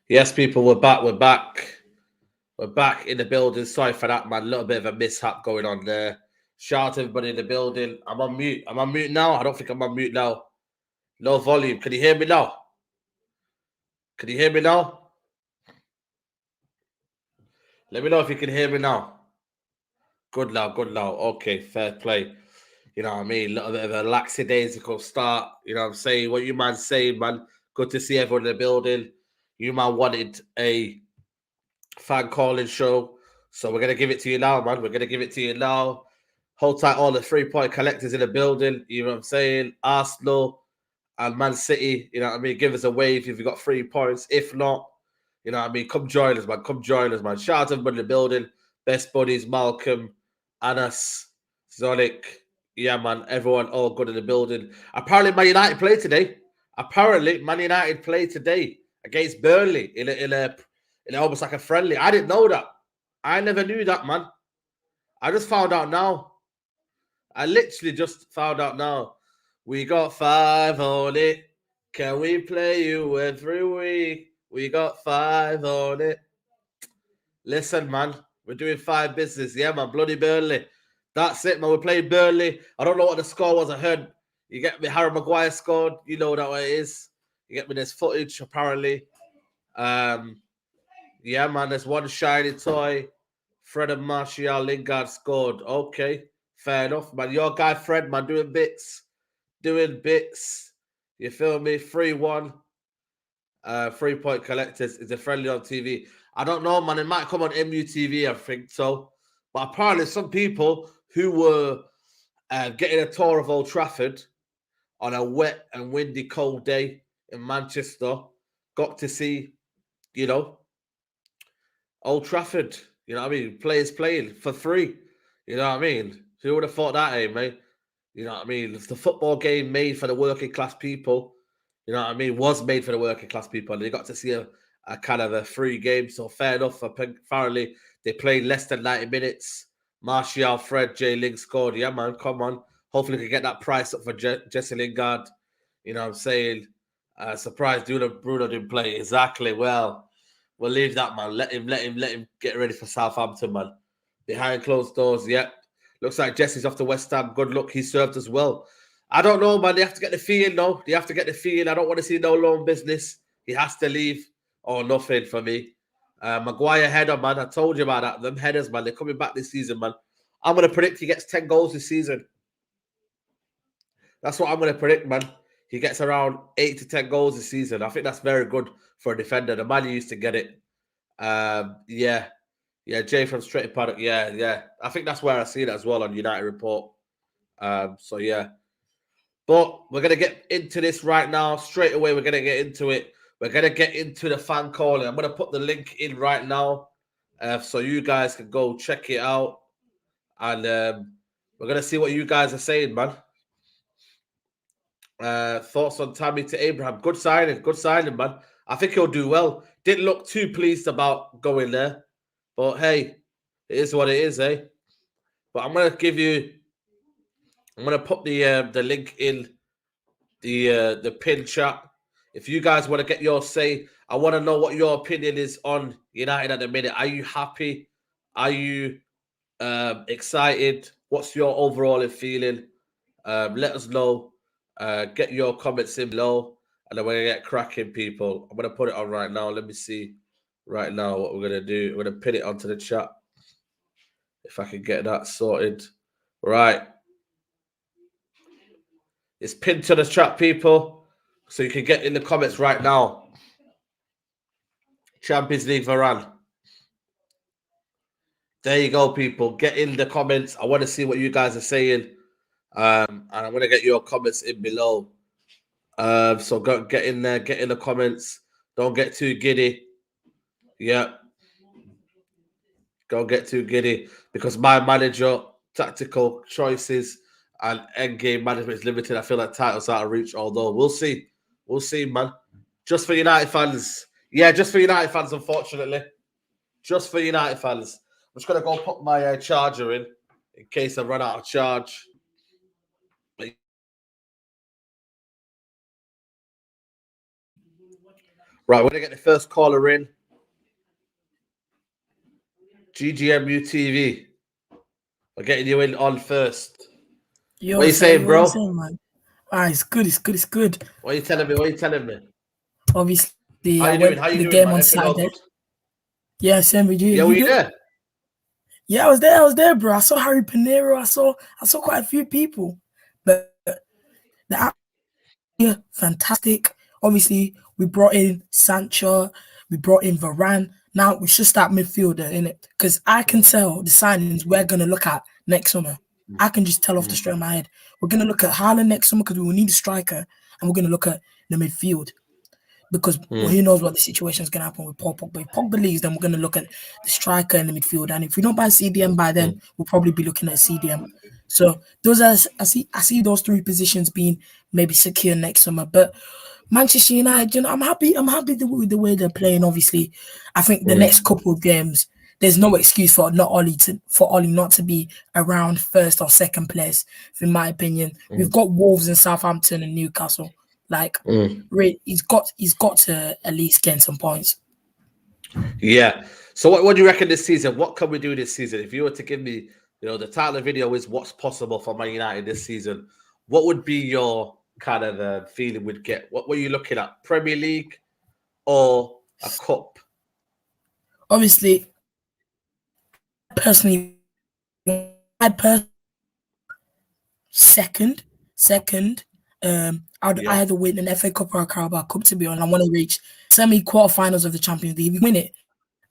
Yes, people, we're back. We're back. We're back in the building. Sorry for that, man. A little bit of a mishap going on there. Shout out to everybody in the building. I'm on mute. I'm on mute now. I don't think I'm on mute now. No volume. Can you hear me now? Can you hear me now? Let me know if you can hear me now. Good now. Good now. Okay, fair play. You know what I mean? A little bit of a lackadaisical start. You know what I'm saying? What you man saying, man? Good to see everyone in the building. You man wanted a fan calling show. So we're gonna give it to you now, man. We're gonna give it to you now. Hold tight, all the 3-point collectors in the building. You know what I'm saying? Arsenal and Man City. You know what I mean? Give us a wave if you got 3 points. If not, you know what I mean? Come join us, man. Come join us, man. Shout out to everybody in the building. Best buddies, Malcolm, Anas, Zonic. Yeah, man. Everyone all good in the building. Apparently, Man United play today. Apparently, Man United play today against Burnley in almost like a friendly. I didn't know that. I never knew that, man. I just found out now. I literally just found out now. We got 5 on it. Can we play you every week? We got 5 on it. Listen, man, we're doing 5 business. Yeah, man, bloody Burnley. That's it, man. We're playing Burnley. I don't know what the score was. I heard you get me. Harry Maguire scored. You know that way it is. You get me. There's footage apparently. Yeah, man. There's one shiny toy. Fred and Martial Lingard scored. Okay, fair enough, man. Your guy Fred, man, doing bits. You feel me? 3-1. 3-point collectors is a friendly on TV. I don't know, man. It might come on MUTV, I think so. But apparently, some people who were getting a tour of Old Trafford on a wet and windy, cold day in Manchester got to see, you know, Old Trafford. You know what I mean? Players playing for free. You know what I mean? Who would have thought that, mate? You know what I mean? It's the football game made for the working class people. You know what I mean? Was made for the working class people. And they got to see a kind of a free game. So fair enough. Apparently, they played less than 90 minutes. Martial, Fred, Jay Ling scored. Yeah, man. Come on. Hopefully, we can get that price up for Jesse Lingard. You know what I'm saying? Surprised Bruno didn't play. Exactly. Well, we'll leave that, man. Let him get ready for Southampton, man. Behind closed doors, yep. Looks like Jesse's off to West Ham. Good luck. He served as well. I don't know, man. They have to get the fee in, though. They have to get the fee in. I don't want to see no loan business. He has to leave or nothing for me. Maguire header, man. I told you about that. Them headers, man. They're coming back this season, man. I'm going to predict he gets 10 goals this season. That's what I'm going to predict, man. He gets around 8 to 10 goals this season. I think that's very good for a defender. The man used to get it. Yeah. Yeah, Jay from Straight Paddock. Yeah. I think that's where I see it as well on United Report. So yeah. But we're gonna get into this right now. Straight away, we're gonna get into it. We're gonna get into the fan calling. I'm gonna put the link in right now, so you guys can go check it out. And we're gonna see what you guys are saying, man. Thoughts on Tammy to Abraham? Good signing, man. I think he'll do well. Didn't look too pleased about going there, but hey, it is what it is, eh? But I'm gonna put the link in the pin chat. If you guys want to get your say, I want to know what your opinion is on United at the minute. Are you happy? Are you excited? What's your overall feeling? Let us know. Get your comments in below, and then we're gonna get cracking, people. I'm gonna put it on right now. Let me see right now what we're gonna do. We're gonna pin it onto the chat if I can get that sorted. Right, it's pinned to the chat, people, so you can get in the comments right now. Champions League Varane. There you go, people. Get in the comments. I want to see what you guys are saying. And I'm going to get your comments in below. So go get in there, get in the comments. Don't get too giddy. Yeah. Don't get too giddy because my manager, tactical choices, and end game management is limited. I feel like titles out of reach, although we'll see. We'll see, man. Just for United fans. Yeah, just for United fans, unfortunately. Just for United fans. I'm just going to go put my charger in case I run out of charge. Right, we're going to get the first caller in. GGMU TV. We're getting you in on first. Yo, What are you saying, what you bro? saying, man? It's good, it's good. What are you telling me? What are you telling me? Obviously, How I you doing? went How to you the doing, game man? on Everything all Saturday. good? Yeah, same with you. Yeah, You were you good? there? Yeah, I was there, bro. I saw Harry Pinero. I saw quite a few people. But the atmosphere, fantastic. Obviously, we brought in Sancho, we brought in Varane. Now we should start midfielder, innit? Because I can tell the signings we're gonna look at next summer. I can just tell off the straight of my head. We're gonna look at Haaland next summer because we will need a striker, and we're gonna look at the midfield. Because who knows what the situation is going to happen with Paul Pogba. If Pogba leaves, then we're going to look at the striker in the midfield. And if we don't buy CDM by then, we'll probably be looking at CDM. So those are I see those three positions being maybe secure next summer. But Manchester United, I'm happy with the way they're playing. Obviously, I think the next couple of games, there's no excuse for Ollie not to be around first or second place. In my opinion, we've got Wolves and Southampton and Newcastle. Like, he's got to at least gain some points. Yeah. So what do you reckon this season? What can we do this season? If you were to give me, the title of the video is what's possible for Man United this season. What would be your kind of feeling we'd get? What were you looking at? Premier League or a cup? Obviously, I'd second. I'd either win an FA Cup or a Carabao Cup, to be honest. I want to reach semi-quarterfinals of the Champions League. If we win it,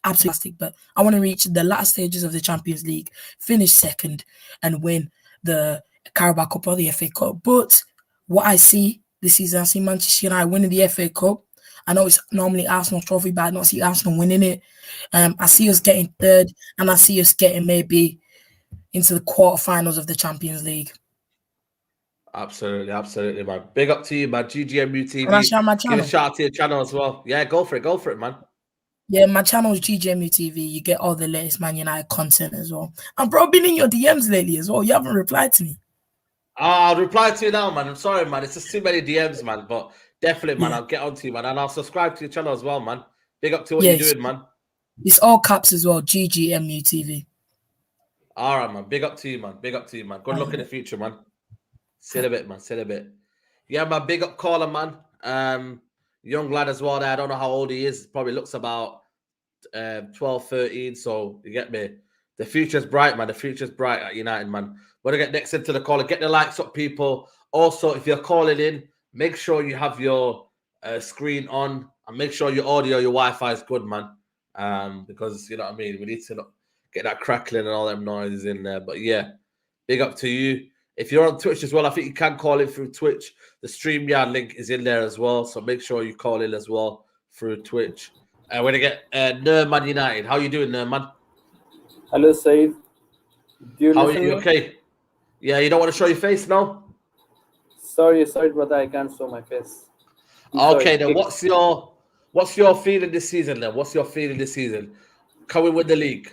absolutely fantastic. But I want to reach the last stages of the Champions League, finish second, and win the Carabao Cup or the FA Cup. But what I see this season, I see Manchester United winning the FA Cup. I know it's normally Arsenal's trophy, but I don't see Arsenal winning it. I see us getting third, and I see us getting maybe into the quarterfinals of the Champions League. Absolutely, man. Big up to you, man. GGMU TV. Can I share my channel? Give a shout out to your channel as well. Yeah, go for it, man. Yeah, my channel is GGMU TV. You get all the latest Man United content as well. And bro, I've been in your DMs lately as well. You haven't replied to me. I'll reply to you now, man. I'm sorry, man. It's just too many DMs, man. But definitely, man, I'll get on to you, man. And I'll subscribe to your channel as well, man. Big up to what you're doing, man. It's all caps as well. GGMU TV. All right, man. Big up to you, man. Good luck in the future, man. See you in a bit, man. See you in a bit. Yeah, man. Big up caller, man. Young lad as well there. I don't know how old he is. Probably looks about 12, 13. So you get me. The future's bright, man. The future's bright at United, man. We're going to get next into the caller. Get the likes up, people. Also, if you're calling in, make sure you have your screen on and make sure your audio, your Wi-Fi is good, man. Because, you know what I mean? We need to get that crackling and all them noises in there. But yeah, big up to you. If you're on Twitch as well, I think you can call in through Twitch. The StreamYard link is in there as well. So make sure you call in as well through Twitch. We're going to get Nerman United. How you doing, Nerman? Hello, Saeed. How are you? Okay. Yeah, you don't want to show your face now? Sorry, brother. I can't show my face. Okay, then what's your feeling this season then? Can we win the league?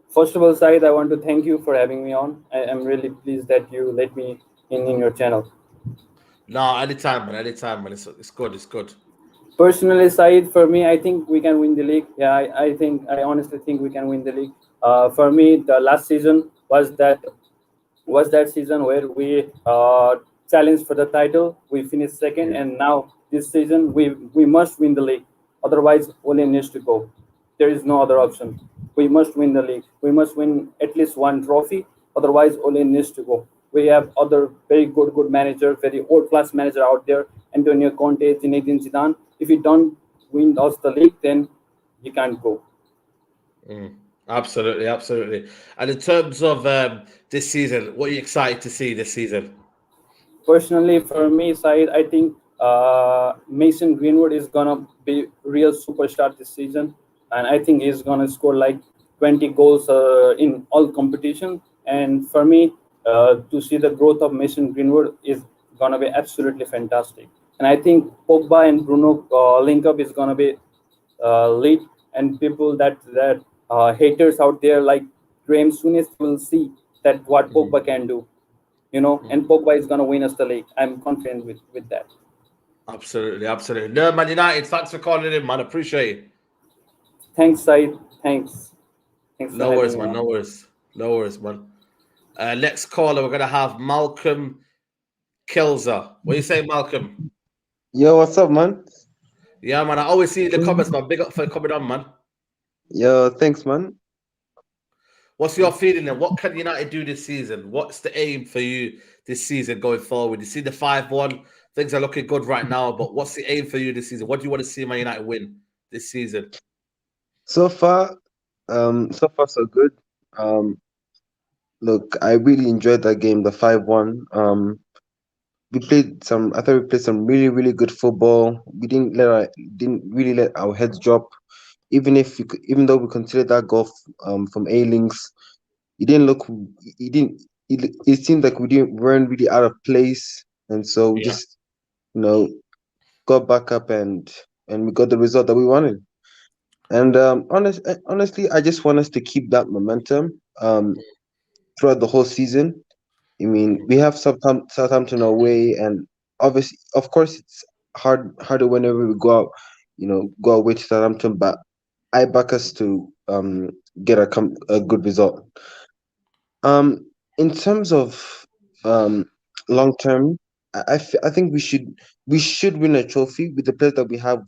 First of all, Saeed, I want to thank you for having me on. I am really pleased that you let me in your channel. No, anytime, man. It's good. Personally, Saeed, for me, I think we can win the league. Yeah, I honestly think we can win the league. For me, the last season was that season where we challenged for the title. We finished second, and now this season we must win the league. Otherwise, Ole needs to go. There is no other option. We must win the league. We must win at least one trophy. Otherwise, Ole needs to go. We have other very good manager, very old class manager out there. Antonio Conte, Zinedine Zidane. If you don't win us the league, then you can't go. Absolutely. And in terms of this season, what are you excited to see this season? Personally, for me, Saeed, I think Mason Greenwood is gonna be real superstar this season, and I think he's gonna score like 20 goals in all competition. And for me, to see the growth of Mason Greenwood is gonna be absolutely fantastic. And I think Pogba and Bruno link up is gonna be lit, and people that haters out there like Graham Souness will see that what Pogba can do, and Pogba is gonna win us the league. I'm confident with that. Absolutely, absolutely. No, Man United, thanks for calling in, man. Appreciate it. Thanks, Said. Thanks for No having worries, me man. on. No worries. No worries, man. Next caller, we're going to have Malcolm Kilzer. What do you say, Malcolm? Yo, what's up, man? Yeah, man. I always see the comments, man. Big up for coming on, man. Yo, thanks, man. What's your feeling then? What can United do this season? What's the aim for you this season going forward? You see the 5-1. Things are looking good right now, but what's the aim for you this season? What do you want to see Man United win this season? So far, so good. Look, I really enjoyed that game, the 5-1. I thought we played some really, really good football. We didn't really let our heads drop. Even though we considered that goal from A-Links, it didn't look, it didn't, it seemed like weren't really out of place, and so we just, you know, got back up and we got the result that we wanted. And honestly, I just want us to keep that momentum throughout the whole season. I mean, we have Southampton away, and obviously, of course, it's harder whenever we go away to Southampton. But I back us to get a good result. In terms of long term, I think we should win a trophy with the players that we have,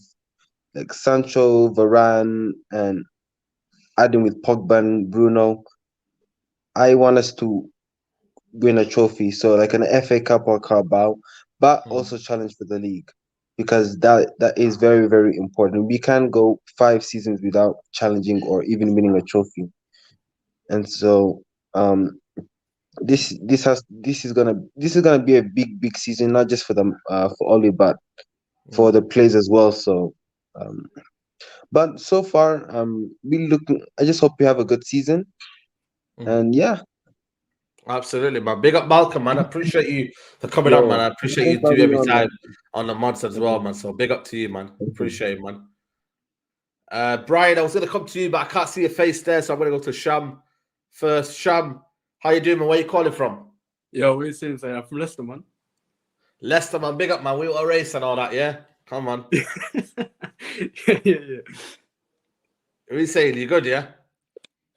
like Sancho, Varane, and adding with Pogba and Bruno. I want us to win a trophy, so like an FA Cup or Carabao, but also challenge for the league, because that is very, very important. We can't go 5 seasons without challenging or even winning a trophy. And so this is gonna be a big season, not just for them for Oli, but for the players as well. So but so far we looking I just hope we have a good season. And yeah. Absolutely, man. Big up Malcolm, man. I appreciate you for coming on, man. Yo, I appreciate you thanks for do having me every on, time man. on the mods as well, man. So big up to you, man. Thank you. Appreciate it, man. Brian, I was gonna come to you, but I can't see your face there, so I'm gonna go to Sham first. Sham, how you doing, man? Where you calling from? Yo, what are you saying? I'm from Leicester, man. Leicester, man. Big up, man. We were race and all that, yeah? Come on. yeah. What are you saying? You good, yeah?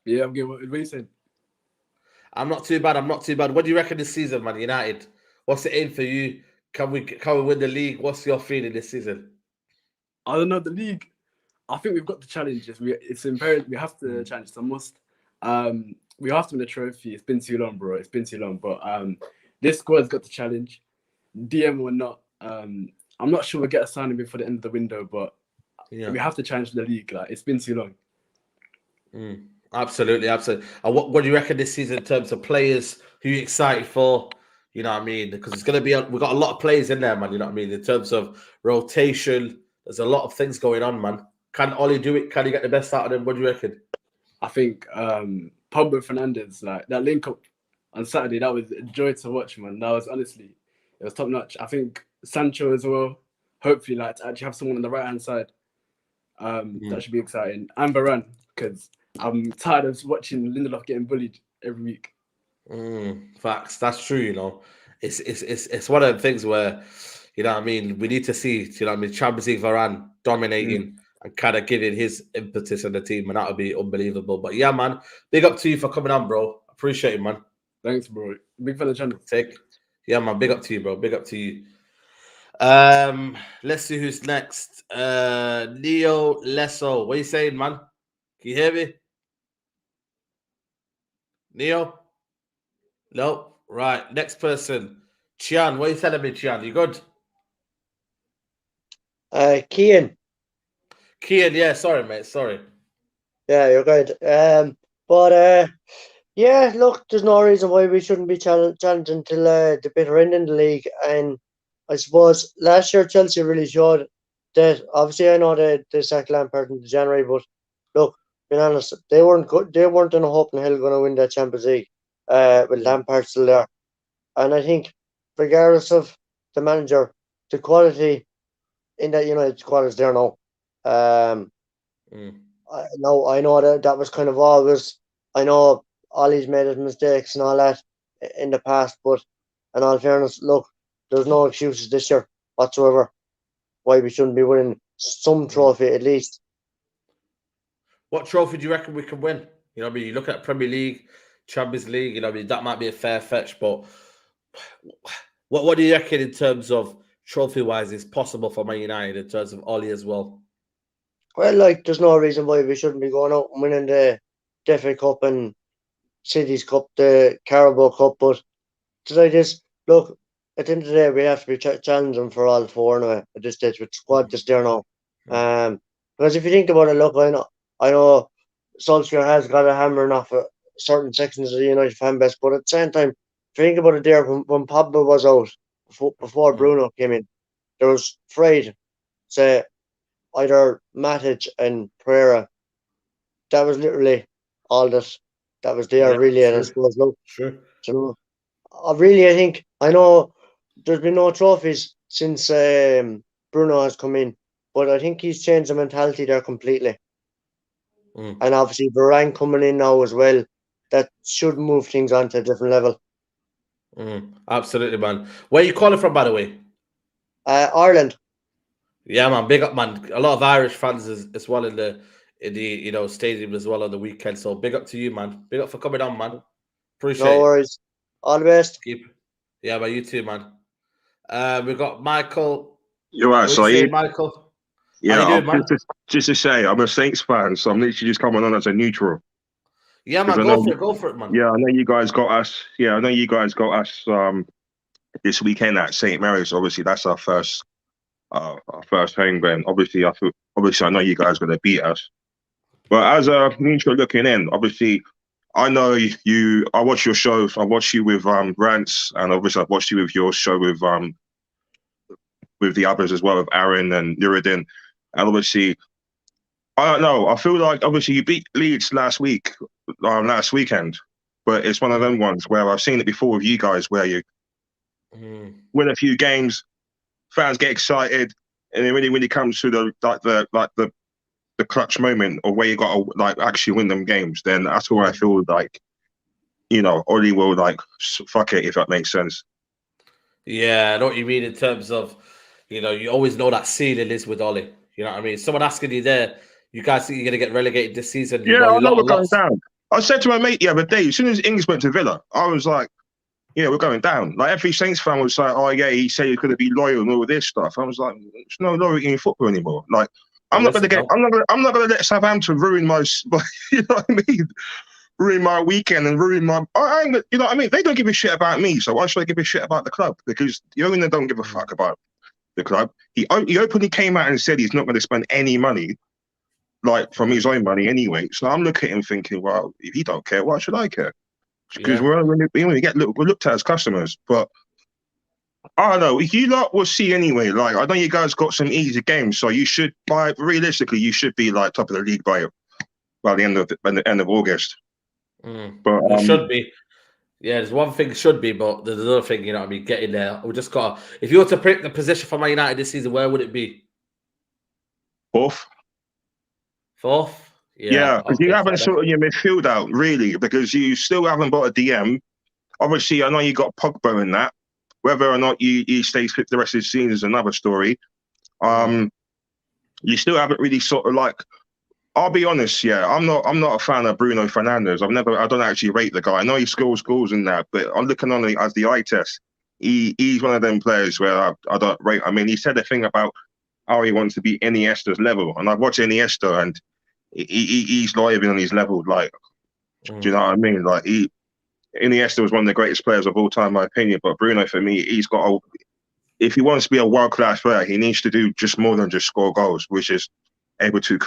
Yeah, I'm good. What are you saying? I'm not too bad. What do you reckon this season, man? United. What's the aim for you? Can we win the league? What's your feeling this season? I don't know, the league. I think we've got the challenges. It's imperative. We have to challenge. It's a must. We have to win the trophy. It's been too long, bro. It's been too long. But this squad's got the challenge. DM or not. I'm not sure we'll get a signing before the end of the window, but we have to challenge the league. Like, it's been too long. Absolutely. And what do you reckon this season in terms of players? Who you excited for? You know what I mean? Because it's going to be we've got a lot of players in there, man. You know what I mean? In terms of rotation, there's a lot of things going on, man. Can Ollie do it? Can he get the best out of them? What do you reckon? I think Pogba Fernandes, like that link up on Saturday, that was a joy to watch, man. That was honestly, it was top notch. I think Sancho as well. Hopefully, like to actually have someone on the right hand side, that should be exciting. And Varane, because I'm tired of watching Lindelof getting bullied every week. Facts. That's true. You know, it's one of the things where, you know what I mean, we need to see, you know what I mean, Champions League Varane dominating and kind of giving his impetus in the team, and that would be unbelievable. But yeah, man, big up to you for coming on, bro. Appreciate it, man. Thanks, bro. Big fan of the channel. Yeah, man, big up to you, bro. Big up to you. Let's see who's next. Neo Lesso. What are you saying, man? Can you hear me? Neo? No. Right. Next person. Chian. What are you telling me, Chian? You good? Kian. Kian, yeah, sorry, mate. Sorry. Yeah, you're good. Yeah, look, there's no reason why we shouldn't be challenging till the bitter end in the league. And I suppose last year Chelsea really showed that. Obviously, I know they sacked Lampard in January, but look, being honest, they weren't good. They weren't in a hope in hell going to win that Champions League with Lampard still there. And I think, regardless of the manager, the quality in that United squad is there now. I know that was kind of always. I know Ollie's made his mistakes and all that in the past, but in all fairness, look, there's no excuses this year whatsoever. why we shouldn't be winning some trophy at least. What trophy do you reckon we can win? You know what I mean? You look at Premier League, Champions League, you know what I mean? That might be a fair fetch, but what do you reckon in terms of trophy-wise is possible for Man United in terms of Ollie as well? Well, like, there's no reason why we shouldn't be going out and winning the FA Cup and Cities Cup, the Carabao Cup, but like this, look, at the end of the day, we have to be challenging for all four now at this stage with the squad that's there now. Because if you think about it, look, I know Solskjaer has got a hammering off certain sections of the United fan base, but at the same time, if you think about it there, when Pogba was out, before Bruno came in, there was Fred, say, either Matic and Pereira. That was literally all that was there, really. Sure. And I suppose, look, Sure. So, I know there's been no trophies since Bruno has come in, but I think he's changed the mentality there completely. And obviously Varane coming in now as well, that should move things on to a different level. Absolutely, man. Where are you calling from, by the way? Ireland. Yeah, man. Big up, man. A lot of Irish fans as well in the stadium as well on the weekend. So big up to you, man. Big up for coming on, man. Appreciate it. No worries. All the best. Yeah, but you too, man. We've got Michael. You're right, Saeed. Michael. Yeah, How you doing, man? just to say, I'm a Saints fan, so I'm literally just coming on as a neutral. Yeah, man, go for it, man. Yeah, I know you guys got us. This weekend at St. Mary's. Obviously, that's our first home game. Obviously, I know you guys are going to beat us. But as a neutral looking in, obviously, I know you. I watch your shows. I watch you with Rants, and obviously, I've watched you with your show with the others as well, with Aaron and Nuruddin. And obviously, I don't know. I feel like obviously you beat Leeds last weekend, but it's one of them ones where I've seen it before with you guys, where you win a few games, fans get excited, and then when it comes to the clutch moment or where you got to actually win them games, then that's where I feel like, Ollie will fuck it, if that makes sense. Yeah, I know what you mean in terms of, you always know that ceiling is with Ollie. You know what I mean? Someone asking you there, you guys think you're going to get relegated this season? Yeah, I know we're going down. I said to my mate the other day, as soon as Ings went to Villa, I was like, yeah, we're going down. Like, every Saints fan was like, oh, yeah, he said he's going to be loyal and all this stuff. I was like, there's no loyalty in football anymore. Like, I'm not going to let Southampton ruin my, you know what I mean? Ruin my weekend and ruin my, you know what I mean? They don't give a shit about me, so why should I give a shit about the club? Because the owner don't give a fuck about the club. He openly came out and said he's not going to spend any money, from his own money anyway. So I'm looking at him thinking, well, if he don't care, why should I care? Because we're looked at as customers. But I don't know. You lot will see anyway. I know you guys got some easy games, so you should, realistically, you should be top of the league by the end of August. But it should be. Yeah, there's one thing should be, but there's another thing, you know what I mean, getting there. We just got, if you were to pick the position for Man United this season, where would it be? Fourth? Yeah, because you haven't sorted your midfield out, really, because you still haven't got a DM. Obviously, I know you got Pogba in that. Whether or not he stays fit the rest of the season is another story. You still haven't really I'll be honest, I'm not a fan of Bruno Fernandes. I don't actually rate the guy. I know he scores goals in that, but I'm looking on it as the eye test. He's one of them players where I don't rate. I mean, he said a thing about how he wants to be Iniesta's level, and I've watched Iniesta, and he's not even on his level. Do you know what I mean? Iniesta was one of the greatest players of all time, in my opinion. But Bruno, for me, if he wants to be a world-class player, he needs to do just more than just score goals, which is able to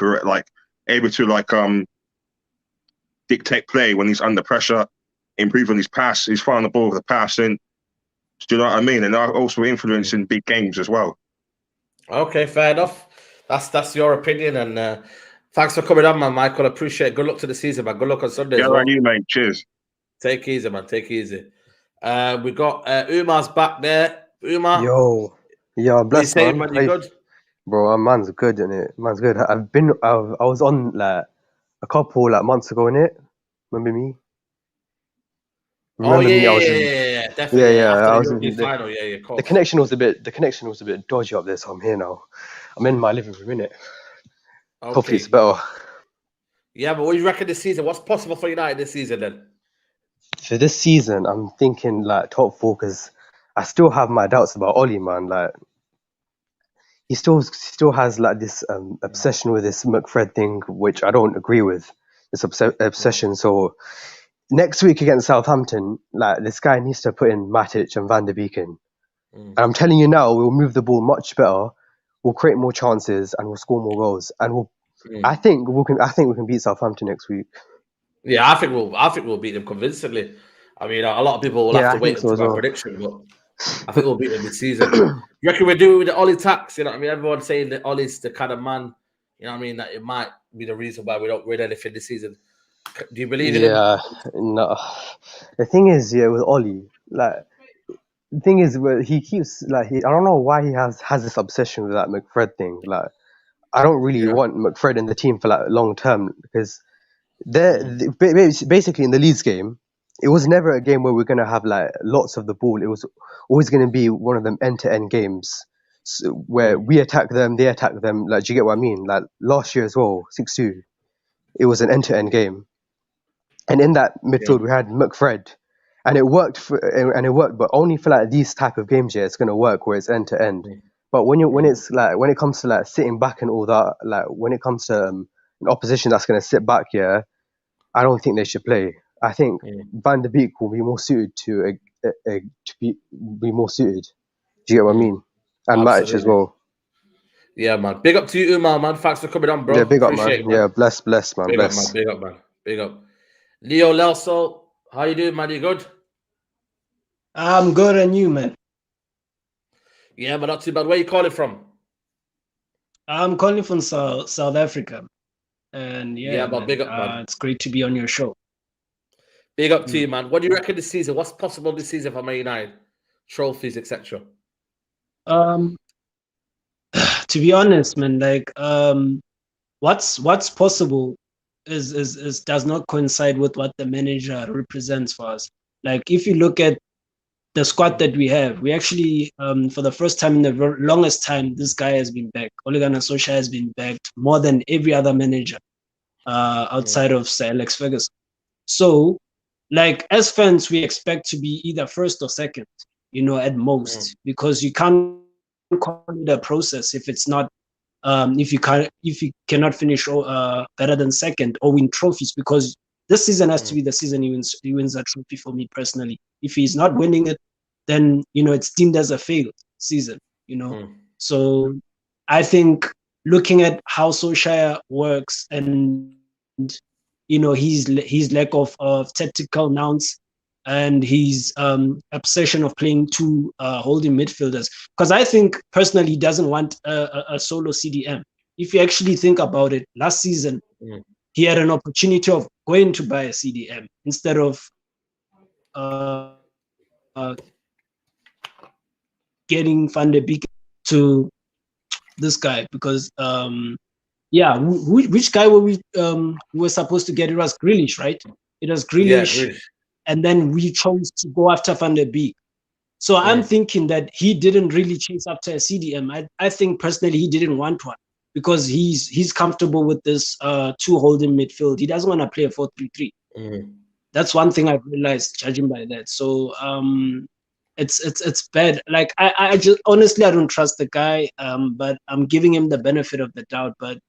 dictate play when he's under pressure, improve on his pass, he's firing the ball with the passing. Do you know what I mean? And also influencing big games as well. Okay, fair enough. That's your opinion, and thanks for coming on, man, Michael. I appreciate it. Good luck to the season, man. Good luck on Sunday. Yeah, right, you, mate. Cheers. Take it easy, man. Take it easy. We got Umar's back there. Umar. Yo, bless man. Man, you good? Bro, man's good, innit? Man's good. I was on a couple months ago, innit? Remember Remember me? I was yeah, definitely. yeah, After I the was in European final, yeah, of course. the connection was a bit dodgy up there, so I'm here now. I'm in my living room, innit? Hopefully it's better. Yeah, but what do you reckon this season? What's possible for United this season then? For this season, I'm thinking like top 4 because I still have my doubts about Oli, man. Like he still has like this obsession with this McFred thing, which I don't agree with. This obsession. So next week against Southampton, like this guy needs to put in Matic and Van der Beek in. And I'm telling you now, we'll move the ball much better. We'll create more chances and we'll score more goals. And I think we can beat Southampton next week. Yeah, I think we'll beat them convincingly. I mean, a lot of people will have to wait until my prediction, but I think we'll beat them this season. You reckon we're doing with the Ollie tax? You know what I mean? Everyone's saying that Ollie's the kind of man, you know what I mean, that it might be the reason why we don't win anything this season. Do you believe in him? Yeah, no. The thing is, with Ollie, like the thing is, where he keeps like I don't know why he has this obsession with that McFred thing. Like, I don't really want McFred in the team for like long term because basically in the Leeds game, it was never a game where we're gonna have like lots of the ball. It was always gonna be one of them end-to-end games where we attack them, they attack them. Like, do you get what I mean? Like last year as well, 6-2, it was an end-to-end game. And in that midfield, we had McFred, and it worked. But only for like these type of games, it's gonna work where it's end to end. But when it comes to like sitting back and all that, like when it comes to an opposition that's gonna sit back, I don't think they should play. I think Van der Beek will be more suited to be more suited. Do you get what I mean? And Matic as well. Yeah, man. Big up to you, Umar, man. Thanks for coming on, bro. Yeah, big up, Appreciate man. it, Yeah, bless, man. Big Bless. up, man. Big up, man. Big up. Leo Lelso, how you doing, man? You good? I'm good, and you, man? Yeah, but not too bad. Where you calling from? I'm calling from South Africa, and but big up, man. It's great to be on your show. Big up to you, man. What do you reckon this season? What's possible this season for Man United? Trophies, etc. To be honest, man, like what's possible is does not coincide with what the manager represents for us. Like if you look at the squad that we have, we actually for the first time in the longest time, this guy has been backed. Ole Gunnar Solskjaer has been backed more than every other manager outside of Sir Alex Ferguson. So, like as fans, we expect to be either first or second, at most, because you can't call it a process if it's not if you cannot finish better than second or win trophies, because this season has to be the season he wins a trophy for me personally. If he's not winning it, then it's deemed as a failed season. So I think looking at how Solskjaer works and his lack of tactical nous and his obsession of playing two holding midfielders, because I think personally he doesn't want a solo CDM. If you actually think about it, last season he had an opportunity of going to buy a CDM instead of getting Van der Beek to this guy, because which guy were we were supposed to get? It was Grealish, right? It was Grealish. And then we chose to go after Van der Beek. So I'm thinking that he didn't really chase after a CDM. I think personally he didn't want one, because he's comfortable with this two holding midfield. He doesn't want to play a 4-3-3. That's one thing I've realized judging by that. So it's bad. Like I just honestly I don't trust the guy. But I'm giving him the benefit of the doubt. But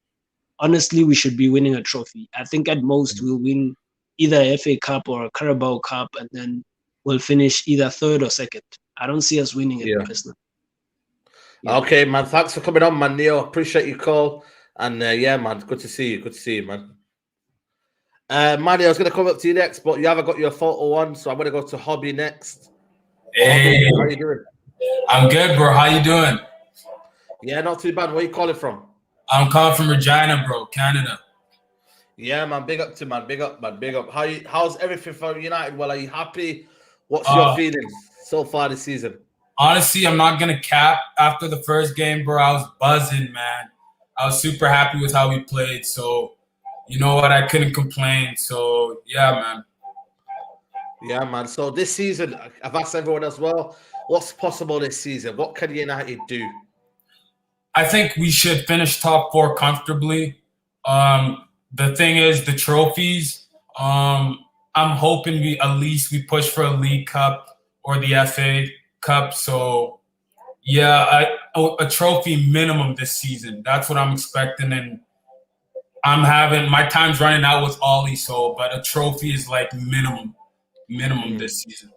honestly, we should be winning a trophy. I think at most we'll win either a FA Cup or a Carabao Cup, and then we'll finish either third or second. I don't see us winning it personally. Okay, man. Thanks for coming on, man. Neo, appreciate your call. And man, good to see you. Good to see you, man. Manny, I was going to come up to you next, but you haven't got your photo on, so I'm going to go to Hobby next. Hey, how are you doing? I'm good, bro. How you doing? Yeah, not too bad. Where are you calling from? I'm calling from Regina, bro, Canada. Yeah, man. Big up to man. Big up, man. Big up. How's everything for United? Well, are you happy? What's your feelings so far this season? Honestly, I'm not gonna cap. After the first game, bro, I was buzzing, man. I was super happy with how we played. So, you know what? I couldn't complain. So, yeah, man. Yeah, man. So this season, I've asked everyone as well, what's possible this season? What can United do? I think we should finish top 4 comfortably. The thing is, the trophies. I'm hoping we at least we push for a League Cup or the FA Cup. So yeah, a trophy minimum this season. That's what I'm expecting, and I'm having my time's running out with Ollie. So, but a trophy is like minimum this season.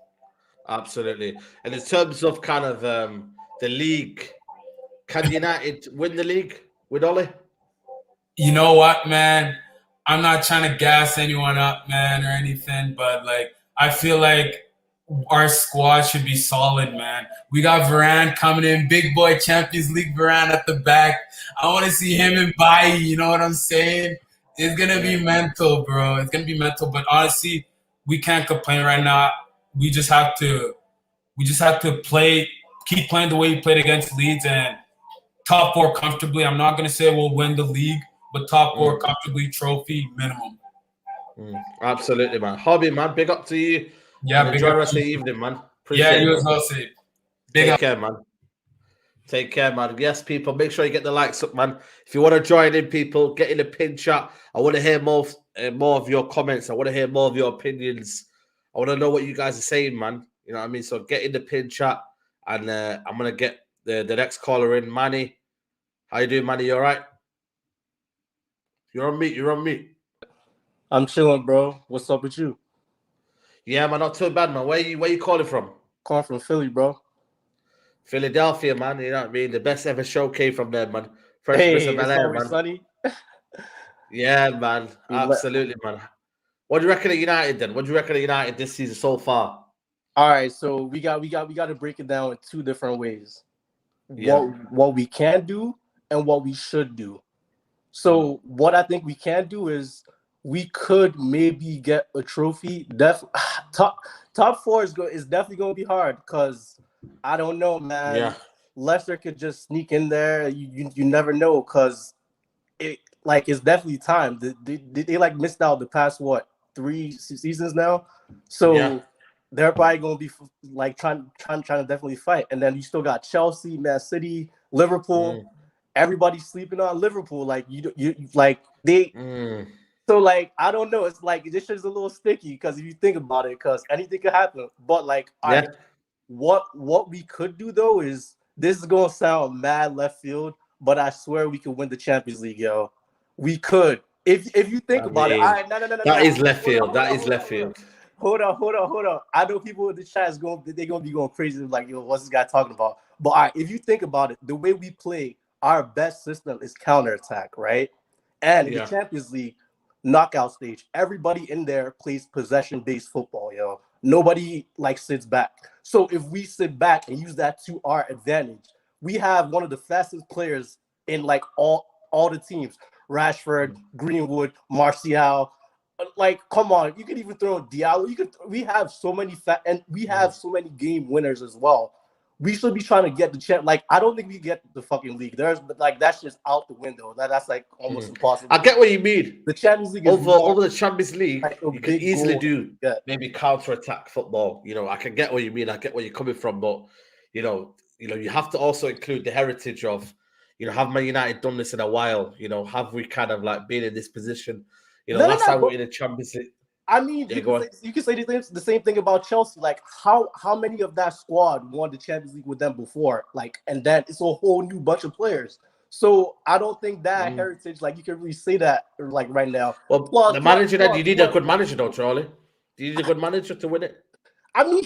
Absolutely. And in terms of kind of the league, can United win the league with Ollie? You know what, man? I'm not trying to gas anyone up, man, or anything, but like I feel like our squad should be solid, man. We got Varane coming in, big boy Champions League Varane at the back. I want to see him and Bailly, you know what I'm saying? It's gonna be mental, bro. It's gonna be mental, but honestly, we can't complain right now. We just have to keep playing the way we played against Leeds and top 4 comfortably. I'm not gonna say we'll win the league, but top 4 comfortably, trophy minimum. Absolutely, man. Hobby, man. Big up to you. Yeah, and big enjoy up the rest to of the you. evening, man. Yeah, Appreciate you it. as well, Sid. Take care, man. Take care, man. Yes, people, make sure you get the likes up, man. If you want to join in, people, get in the pin chat. I want to hear more of your comments. I want to hear more of your opinions. I want to know what you guys are saying, man. You know what I mean? So get in the pin chat, and I'm going to get the next caller in. Manny. How you doing, Manny? You all right? You're on mute. You're on mute. I'm chilling, bro. What's up with you? Yeah, man, not too bad, man. Where you calling from? Calling from Philly, bro. Philadelphia, man. You know what I mean? The best ever show came from there, man. Fresh Hey, Prince of it's Bel-Air, always man. sunny. Yeah, man. Absolutely, man. What do you reckon of United then? What do you reckon of United this season so far? All right, so we got to break it down in 2 different ways. Yeah. What we can do and what we should do. So what I think we can do is we could maybe get a trophy. Top 4 is definitely going to be hard because I don't know, man. Yeah. Leicester could just sneak in there. You never know because it's definitely time. They like missed out the past 3 seasons now, so they're probably gonna be like trying to definitely fight. And then you still got Chelsea, Man City, Liverpool. Everybody's sleeping on Liverpool. Like you like they. So like I don't know. It's like this shit's a little sticky because if you think about it, because anything could happen. But like, what we could do though is this is gonna sound mad left field, but I swear we could win the Champions League, yo. We could. If you think about it, all right, no. That is left field. That is left field. Hold on. I know people in the chat they're gonna be going crazy like, yo, what's this guy talking about? But all right, if you think about it, the way we play, our best system is counterattack, right? And in the Champions League knockout stage, everybody in there plays possession-based football, yo. Nobody like sits back. So if we sit back and use that to our advantage, we have one of the fastest players in like all the teams. Rashford, Greenwood, Martial. Like, come on, you could even throw Diallo. We have so many and we have so many game winners as well. We should be trying to get the champ. Like, I don't think we get the fucking league. That's just out the window. That's like almost impossible. I get what you mean. The Champions League is over the Champions League. Like you can easily do maybe counter-attack football. You know, I can get what you mean. I get where you're coming from, but you know, you have to also include the heritage of, have Man United done this in a while? Have we kind of like been in this position? Last time we were in the Champions League. I mean, you can say the same thing about Chelsea. Like, how many of that squad won the Champions League with them before? Like, and then it's a whole new bunch of players. So I don't think that heritage, like, you can really say that like right now. Well, the manager you need a good manager, though, Charlie. Do you need a good manager to win it? I mean,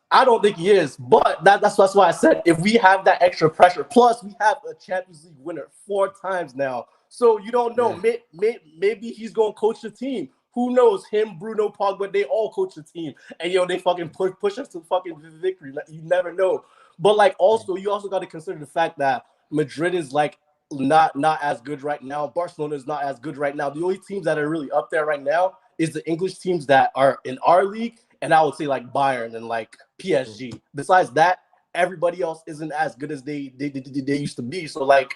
I don't think he is, but that's why I said if we have that extra pressure, plus we have a Champions League winner 4 times now. So you don't know. Maybe he's gonna coach the team. Who knows? Him, Bruno, Pogba, they all coach the team, and they fucking push us to fucking victory. You never know. But like, also, you also got to consider the fact that Madrid is like not as good right now. Barcelona is not as good right now. The only teams that are really up there right now is the English teams that are in our league, and I would say like Bayern and like PSG. Besides that, everybody else isn't as good as they used to be. So like,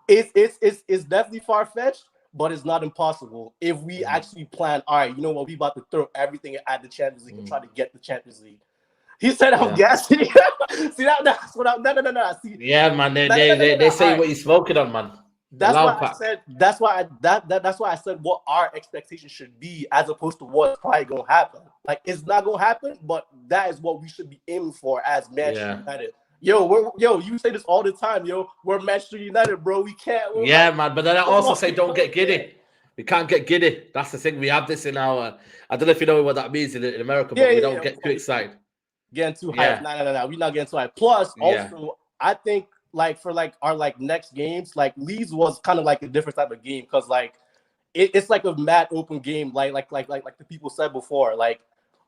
it's definitely far-fetched. but it's not impossible if we actually plan. All right, you know what? We about to throw everything at the Champions League and try to get the Champions League. He said, "I'm gassing." See that's what I'm. No. See, yeah, man. They say what he's smoking on, man. That's why I said. That's why I said what our expectation should be, as opposed to what's probably gonna happen. Like, it's not gonna happen, but that is what we should be aiming for as Manchester United. Yo, you say this all the time, yo. We're Manchester United, bro. We can't. Man. But then I also say, don't get giddy. We can't get giddy. That's the thing. We have this in our. I don't know if you know what that means in America, but we don't get too excited. Getting too hyped. No. We're not getting too hyped. Plus, also, I think for our next games, like Leeds was kind of like a different type of game, because like it's like a mad open game, like the people said before. Like,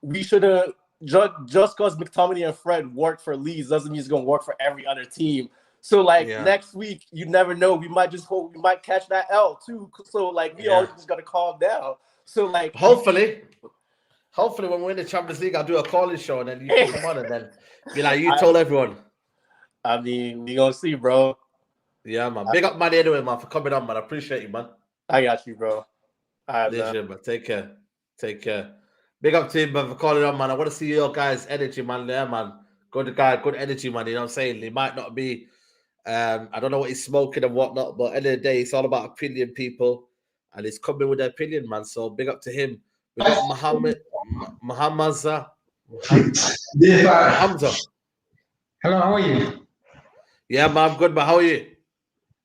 we should have just because McTominay and Fred worked for Leeds doesn't mean it's gonna work for every other team. So like next week, you never know. We might catch that L too. So like we all just gotta calm down. So like hopefully when we win the Champions League, I'll do a calling show and then you can come on and then be like, you told everyone. I mean, we gonna see, bro. Yeah, man. Big up, man. Anyway, man, for coming on, man. I appreciate you, man. I got you, bro. Legend, man. Take care. Big up to him, man, for calling on, man. I want to see your guys' energy, man. Yeah, man. Good guy, good energy, man. You know what I'm saying? He might not be, I don't know what he's smoking and whatnot, but at the end of the day, it's all about opinion, people. And he's coming with their opinion, man. So big up to him. We got Hamza. Hello, how are you? Yeah, man, I'm good, but how are you?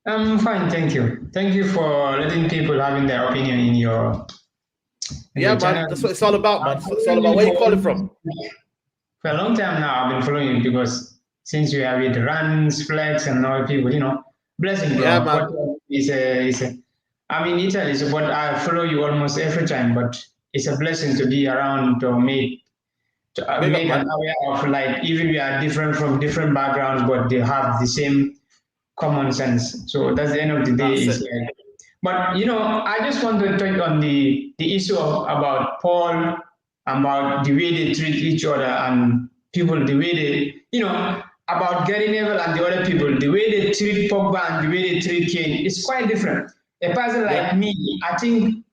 I'm fine, thank you. Thank you for letting people having their opinion in your man, channel. That's what it's all about, man. That's what it's all about. Where you calling from? For a long time now, I've been following you because since you have it runs, flex, and other people, blessing, bro. Yeah, man. I'm in Italy, so but I follow you almost every time. But it's a blessing to be around to make an aware of, like, even we are different from different backgrounds, but they have the same common sense. So that's the end of the day. But I just want to touch on the issue about Paul, about the way they treat each other and people, the way they, about Gary Neville and the other people, the way they treat Pogba and the way they treat Kane is quite different. A person like me, I think,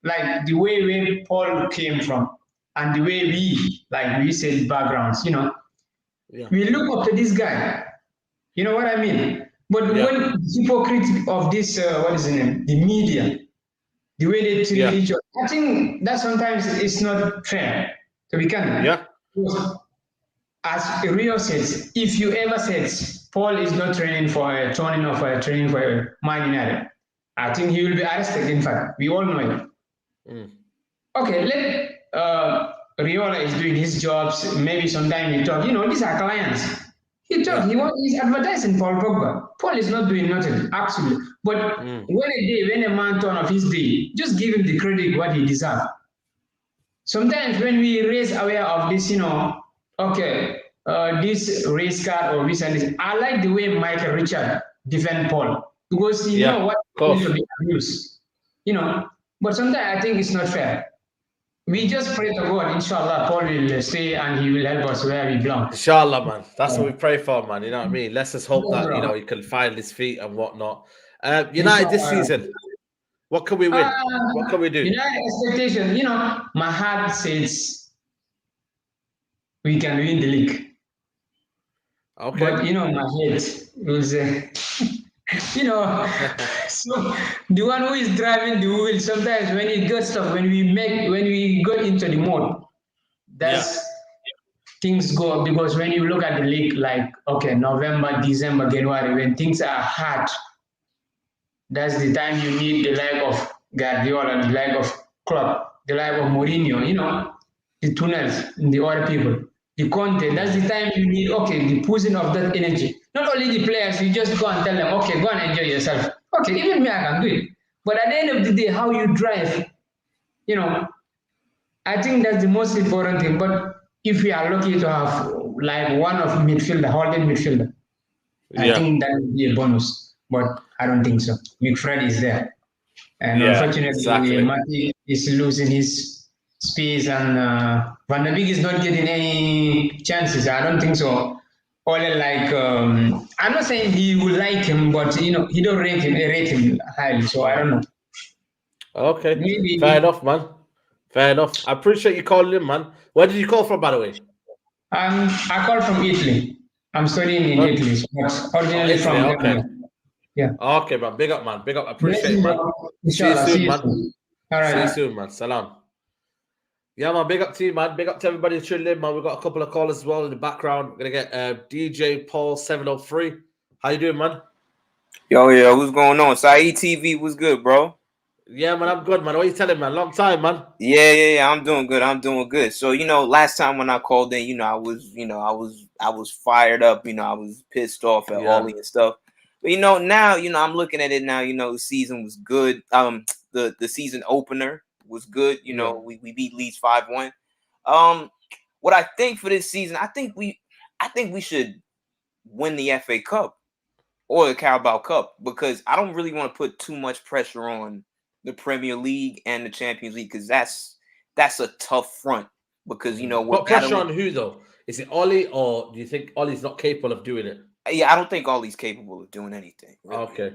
like the way Paul came from and the way we said backgrounds, we look up to this guy. You know what I mean? But when the hypocrite of this, what is the name? The media, the way they treat each other, I think that sometimes it's not fair to be candid. Yeah. As Rio says, if you ever said Paul is not training for a turning or for a training for a Man United, I think he will be arrested. In fact, we all know it. Okay, let Riola is doing his jobs. Maybe sometime he talk. These are clients. He talk. He's advertising Paul Pogba. Paul is not doing nothing, absolutely. But when a man turn off his day, just give him the credit what he deserves. Sometimes when we raise aware of this, this race card or this and this, I like the way Michael Richard defend Paul because he know what is to be abused. But sometimes I think it's not fair. We just pray to God, inshallah, Paul will stay and he will help us where we belong. Inshallah, man. That's what we pray for, man. You know what I mean? Let's just hope that, he can find his feet and whatnot. United this season, what can we win? What can we do? United expectation, my heart says we can win the league. Okay. But, my head will say, so the one who is driving the wheel, sometimes when it gets stuff, when we go into the mode, that's things go, because when you look at the league, like, November, December, January, when things are hard, that's the time you need the like of Guardiola, the like of Klopp, the like of Mourinho, the tunnels, the other people. The content, that's the time you need, the pushing of that energy. Not only the players, you just go and tell them, go and enjoy yourself. Even me, I can do it. But at the end of the day, how you drive, I think that's the most important thing. But if we are lucky to have like one of midfielder, holding midfielder, I think that would be a bonus. But I don't think so. McFred is there. And unfortunately, Matty is losing his space, and Van der Beek is not getting any chances. I don't think so. Ole, I'm not saying he would like him, but he don't rate him highly. So I don't know. Okay, Maybe. fair enough, man. Fair enough. I appreciate you calling in, man. Where did you call from, by the way? I call from Italy. I'm studying in Italy, so originally Italy. from Okay. Gambia. Yeah. Okay, man. Big up, man. Big up. I appreciate Blessings, it, man. bro. See you Inshallah. See soon, you man. soon. All See you right. soon, man. Salam. Yeah, man. Big up to you, man. Big up to everybody who's tuning in, man. We've got a couple of callers as well in the background. We're gonna get DJ Paul 703. How you doing, man? Yo, what's going on? Saeed TV, what's good, bro? Yeah, man. I'm good, man. What are you telling, man? Long time, man. Yeah. I'm doing good. So, last time when I called in, I was fired up. I was pissed off at Ollie and stuff. But now, I'm looking at it now. The season was good. The season opener was good. We beat Leeds 5-1. What I think for this season, I think we should win the FA Cup or the Carabao Cup, because I don't really want to put too much pressure on the Premier League and the Champions League, because that's a tough front. Because we're But pressure on who though? Is it Ollie, or do you think Ollie's not capable of doing it? Yeah, I don't think Ollie's capable of doing anything. Really. Okay.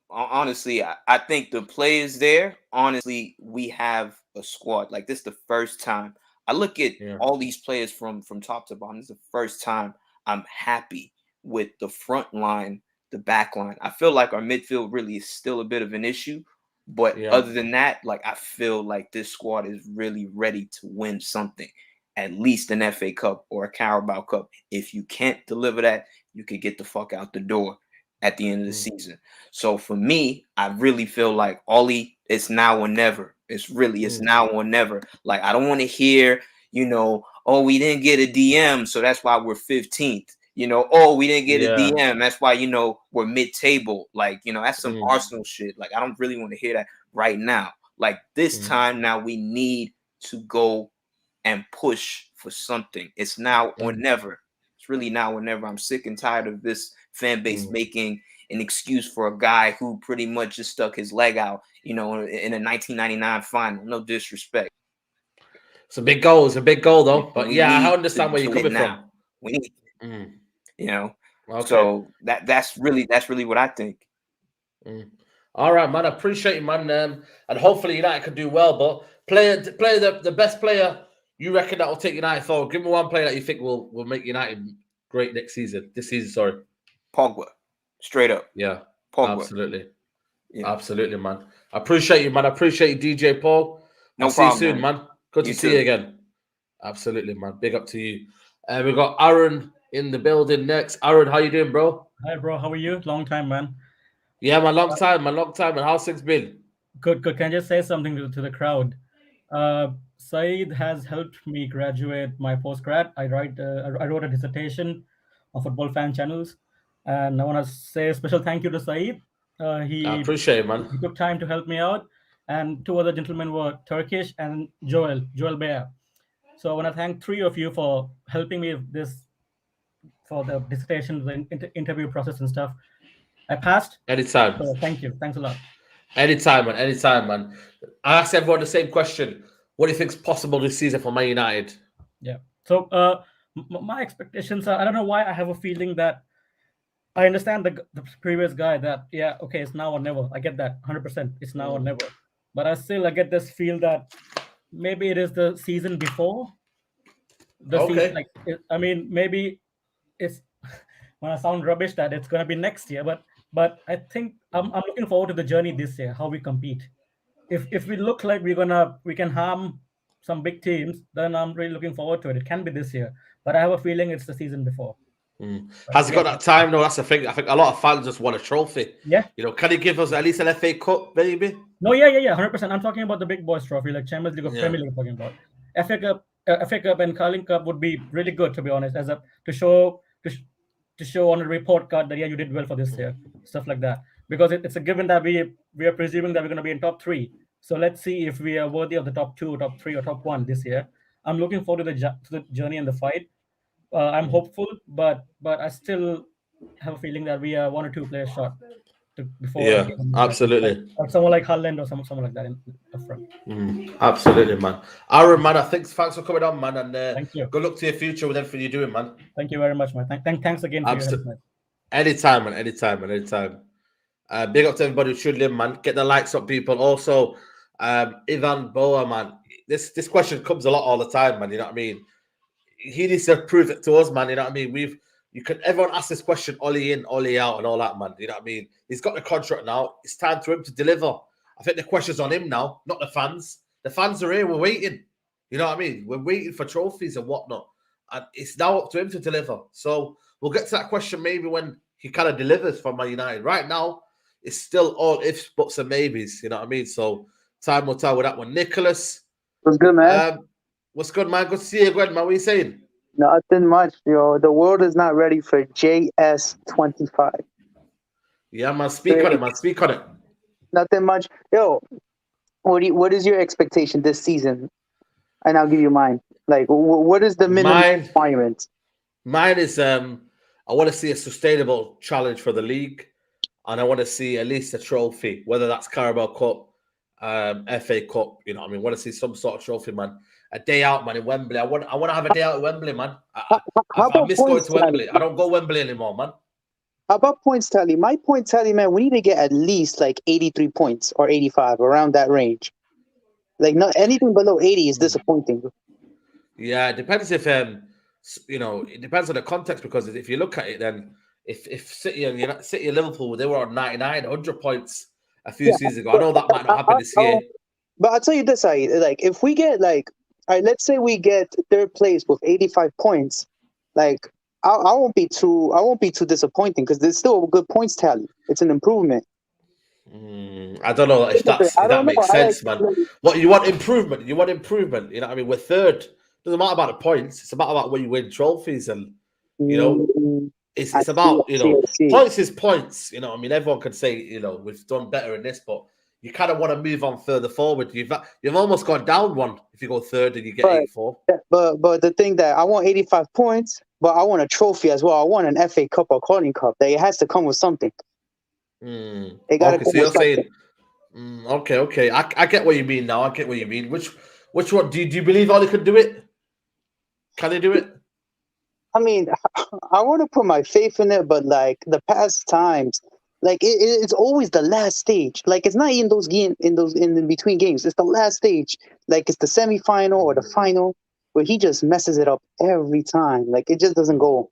Honestly, I think the players there. Honestly, we have a squad. Like, this is the first time I look at all these players from top to bottom. This is the first time I'm happy with the front line, the back line. I feel like our midfield really is still a bit of an issue. But other than that, like, I feel like this squad is really ready to win something, at least an FA Cup or a Carabao Cup. If you can't deliver that, you could get the fuck out the door at the end of the season. So for me, I really feel like Ollie, it's now or never. It's now or never. Like, I don't want to hear, oh, we didn't get a DM, so that's why we're 15th. Oh, we didn't get a DM. That's why, we're mid-table. Like, that's some Arsenal shit. Like, I don't really want to hear that right now. Like, this time now, we need to go and push for something. It's now or never. It's really now or never. I'm sick and tired of this fan base making an excuse for a guy who pretty much just stuck his leg out, in a 1999 final. No disrespect. It's a big goal. It's a big goal, though. But I understand where you're coming from. We need. Okay. So that's really what I think. All right, man. I appreciate you, man. And hopefully United can do well. But the best player you reckon that will take United forward. Give me one player that you think will make United great this season. Sorry. Pogba. Straight up. Yeah. Pogba. Absolutely. Yeah. Absolutely, man. I appreciate you, man. I appreciate you, DJ Paul. I'll see you soon, man. Good to see you again. Absolutely, man. Big up to you. We've got Aaron in the building next. Aaron, how you doing, bro? Hi, bro. How are you? Long time, man. Yeah, man. Long time. And how's things been? Good. Can I just say something to the crowd? Saeed has helped me graduate my postgrad. I wrote a dissertation on football fan channels, and I want to say a special thank you to Saeed. I appreciate it, man. He took time to help me out, and two other gentlemen were Turkish and Joel Bear. So I want to thank three of you for helping me with this, for the dissertation, the interview process and stuff. I passed. Anytime. So thank you. Thanks a lot. Anytime, man. I asked everyone the same question. What do you think is possible this season for Man United? Yeah. So my expectations are, I don't know why I have a feeling that I understand the previous guy that, okay, it's now or never. I get that 100%. It's now or never. But I get this feel that maybe it is the season before. Season, maybe it's when I sound rubbish that it's going to be next year, but I think I'm looking forward to the journey this year, how we compete. If we look like we can harm some big teams, then I'm really looking forward to it. It can be this year, but I have a feeling it's the season before. Has he got that time? No, that's the thing. I think a lot of fans just want a trophy. Yeah. Can he give us at least an FA Cup, maybe? No, yeah, 100%. I'm talking about the big boys trophy, like Champions League or Premier League. I'm talking about FA Cup and Carling Cup would be really good, to be honest, to show on a report card that you did well for this year, stuff like that. Because it's a given that we are presuming that we're going to be in top 3. So let's see if we are worthy of the top 2, top 3, or top 1 this year. I'm looking forward to the journey and the fight. I'm hopeful, but I still have a feeling that we are 1 or 2 players short before. Yeah, absolutely. Like someone like Haaland or someone like that in the front. Absolutely, man. Aaron, man, thanks for coming on, man, and thank you. Good luck to your future with everything you're doing, man. Thank you very much, man. Thanks again for your help, man. Anytime, man. Anytime. Big up to everybody who tuned in, man. Get the likes up, people. Also, Ivan Boa, man. This question comes a lot all the time, man. You know what I mean? He needs to prove it to us, man. You know what I mean? Everyone asks this question, Ollie in, Ollie out, and all that, man. You know what I mean? He's got the contract now. It's time for him to deliver. I think the question's on him now, not the fans. The fans are here. We're waiting. You know what I mean? We're waiting for trophies and whatnot. And it's now up to him to deliver. So we'll get to that question maybe when he kind of delivers for Man United. Right now, it's still all ifs, buts, and maybes. You know what I mean? So time will tell with that one. Nicholas. What's good, man? What's good, man? Good to see you again, man. What are you saying? Nothing much, yo. The world is not ready for JS25. Yeah, man. Speak on it, man. Speak on it. Nothing much. Yo, what is your expectation this season? And I'll give you mine. Like, what is the minimum requirement? Mine is I want to see a sustainable challenge for the league, and I want to see at least a trophy, whether that's Carabao Cup, FA Cup. You know what I mean? I want to see some sort of trophy, man. A day out, man, in Wembley. I want to have a day out at Wembley, man. I miss going to Wembley. I don't go Wembley anymore, man. How about points tally? My point tally, man, we need to get at least like 83 points or 85, around that range. Like, not anything below 80 is disappointing. Yeah, it depends if it depends on the context, because if you look at it, then if City and Liverpool, they were on 99, 100 points a few seasons ago. I know that might not happen this year. But I'll tell you this, like, if we get like, all right, let's say we get third place with 85 points, like, I won't be too disappointing, because there's still a good points tally. It's an improvement. I don't know if that makes sense, man. What you want improvement? You want improvement. You know what I mean? We're third. Doesn't matter about the points. It's about when you win trophies, and you know, it's about points is points. You know what I mean? Everyone can say we've done better in this, but you kind of want to move on further forward. You've almost gone down one if you go third and you get 84. But the thing that I want 85 points, but I want a trophy as well. I want an FA Cup or Carling Cup. That it has to come with something. Okay, so you're saying, okay. I get what you mean now. I get what you mean. Which one do you believe Ollie could do it? Can they do it? I mean, I want to put my faith in it, but like the past times, like it's always the last stage. Like, it's not even those games in between games. It's the last stage. Like, it's the semi-final or the final where he just messes it up every time. Like, it just doesn't go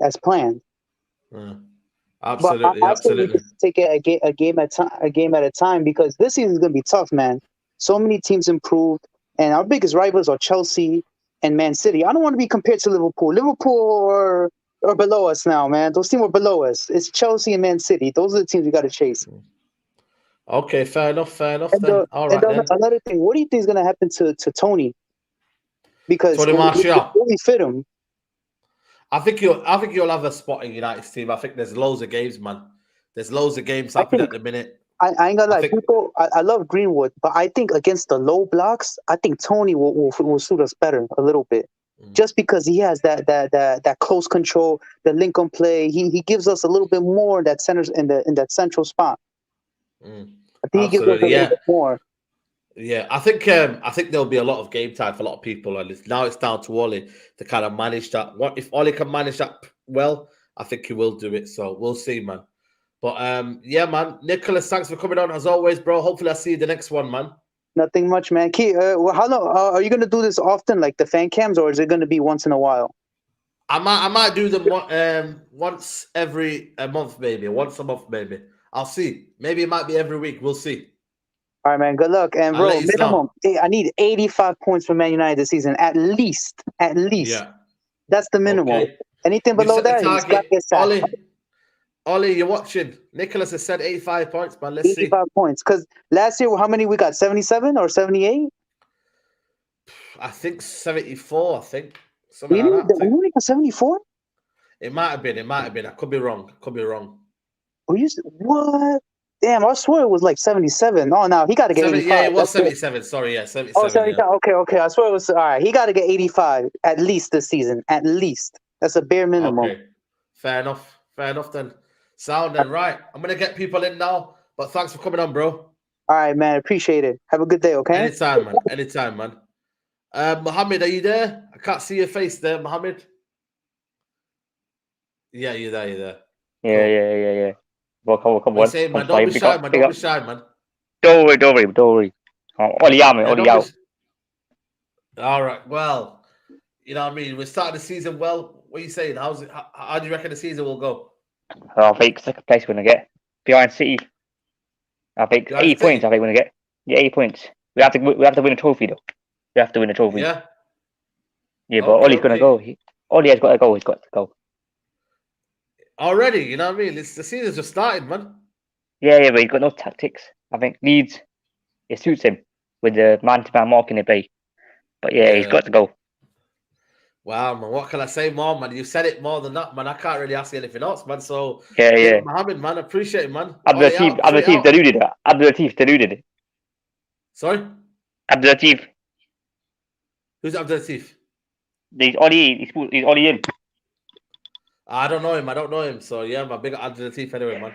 as planned. Absolutely, but absolutely. Take it a game at a time, because this season is gonna be tough, man. So many teams improved, and our biggest rivals are Chelsea and Man City. I don't want to be compared to Liverpool. Liverpool are below us now, man. Those teams are below us. It's Chelsea and Man City. Those are the teams we got to chase. Okay, fair enough. And Then. All right. Then. Another thing, what do you think is gonna happen to Tony? Because Tony Martial. we fit him. I think you'll have a spot in United's team. I think there's loads of games, man. There's loads of games happening at the minute. I ain't gonna lie, I love Greenwood, but I think against the low blocks, I think Tony will suit us better a little bit. Just because he has that close control, the link on play, he gives us a little bit more in that that central spot. I think he gives us a little bit more. Yeah, I think there'll be a lot of game time for a lot of people, and now it's down to Ollie to kind of manage that. If Ollie can manage that well, I think he will do it. So we'll see, man. But yeah, man. Nicholas, thanks for coming on as always, bro. Hopefully, I'll see you the next one, man. Nothing much, man. How long are you gonna do this often, like the fan cams, or is it gonna be once in a while? I might do them once every month, maybe once a month, maybe. I'll see. Maybe it might be every week. We'll see. All right, man. Good luck. And bro, minimum. I need 85 points for Man United this season, at least. Yeah. That's the minimum. Okay. Anything below that, he's got to get sacked. Ollie, you're watching. Nicholas has said 85 points, man. Let's 85 points. Because last year, how many we got? 77 or 78? I think 74, I think. Something really? like that. We only got 74? It might have been. I could be wrong. What? Damn, I swear it was like 77. Oh, no, he got to get 85. Yeah, it was 77. Sorry, yeah, 77. Oh, 77. Yeah. Okay. I swear it was. All right, he got to get 85 at least this season. At least. That's a bare minimum. Okay. Fair enough then. Sound then. Right. I'm going to get people in now, but thanks for coming on, bro. All right, man. Appreciate it. Have a good day, okay? Anytime, man. Mohammed, are you there? I can't see your face there, Mohammed. Yeah, you're there. Yeah. Welcome. Say, man, don't be shy, man. Don't worry. Oli out, mate. Oli out. All right. Well, you know what I mean. We're starting the season well. What are you saying? How's it? How do you reckon the season will go? I think second place we're gonna get behind City. I think 8 points. I think we're gonna get 8 points. We have to win a trophy though. We have to win a trophy. Yeah. Yeah, but Ollie's gonna go. Ollie has got to go. He's got to go. Already, you know what I mean? The season's just started, man. Yeah, but he's got no tactics. I think Leeds, it suits him with the man-to-man marking they play. But yeah, he's got to go. Wow, man. What can I say more, man? You said it more than that, man. I can't really ask you anything else, man. So, yeah. Mohammed, man, appreciate it, man. Abdul Latif deluded it. Abdul Latif deluded it. Sorry? Abdul Latif. Who's Abdul Latif? He's Ollie in. I don't know him. So, yeah, man. Big up Abdul Latif anyway, man.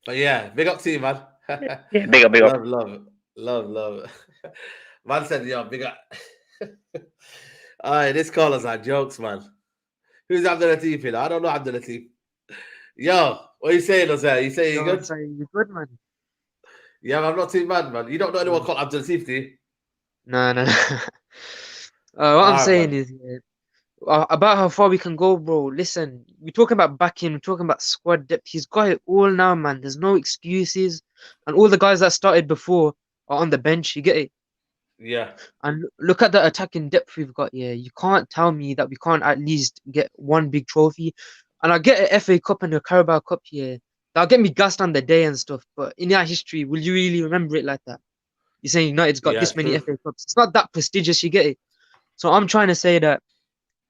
But yeah, big up to you, man. Yeah, big up. Love. Man said, yo, big up. All right, this callers are jokes, man. Who's Abdul Latif? I don't know Abdul Latif. Yo, what are you saying, Jose? You saying you're good? You're good, man. Yeah, I'm not too mad, man. You don't know anyone called Abdul Latif, do you? No. What I'm saying is about how far we can go, bro. Listen, we're talking about backing, we're talking about squad depth. He's got it all now, man. There's no excuses. And all the guys that started before are on the bench. You get it? Yeah. And look at the attacking depth we've got here. You can't tell me that we can't at least get one big trophy. And I get an FA Cup and a Carabao Cup here. That'll get me gassed on the day and stuff. But in our history, will you really remember it like that? You're saying United's got this many FA Cups. It's not that prestigious, you get it? So I'm trying to say that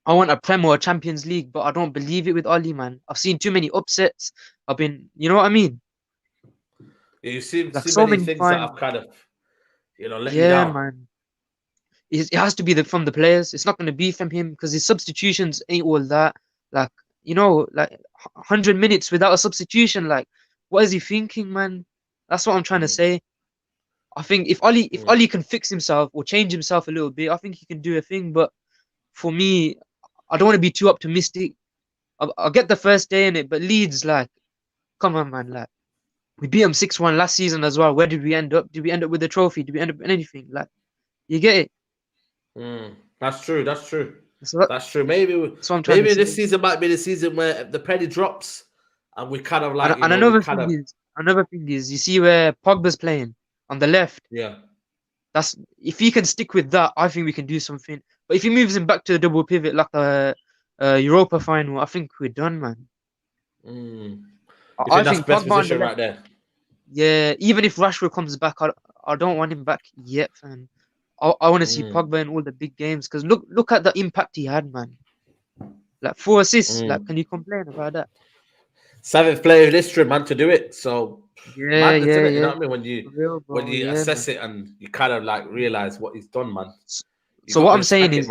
I want a Prem or a Champions League, but I don't believe it with Oli, man. I've seen too many upsets. You know what I mean? Yeah, you see Like so many things that I've kind of, let you down. Man. It has to be from the players. It's not going to be from him because his substitutions ain't all that. Like 100 minutes without a substitution. Like, what is he thinking, man? That's what I'm trying to say. I think if Oli can fix himself or change himself a little bit, I think he can do a thing. But for me, I don't want to be too optimistic. I'll get the first day in it, but Leeds, come on, man. Like, we beat them 6-1 last season as well. Where did we end up? Did we end up with a trophy? Did we end up with anything? Like, you get it? That's true. That's true. Maybe this season might be the season where the penny drops and we kind of like. And another thing is, you see where Pogba's playing on the left. Yeah. That's if he can stick with that, I think we can do something. But if he moves him back to the double pivot like the Europa final, I think we're done, man. I think that's best position right there. Yeah, even if Rashford comes back, I don't want him back yet, man. I want to see Pogba in all the big games because look at the impact he had, man. Like 4 assists. Like, can you complain about that? 7th player in history, man, to do it. So yeah. You know what I mean? When you assess it and you kind of like realize what he's done, man. So what I'm saying is,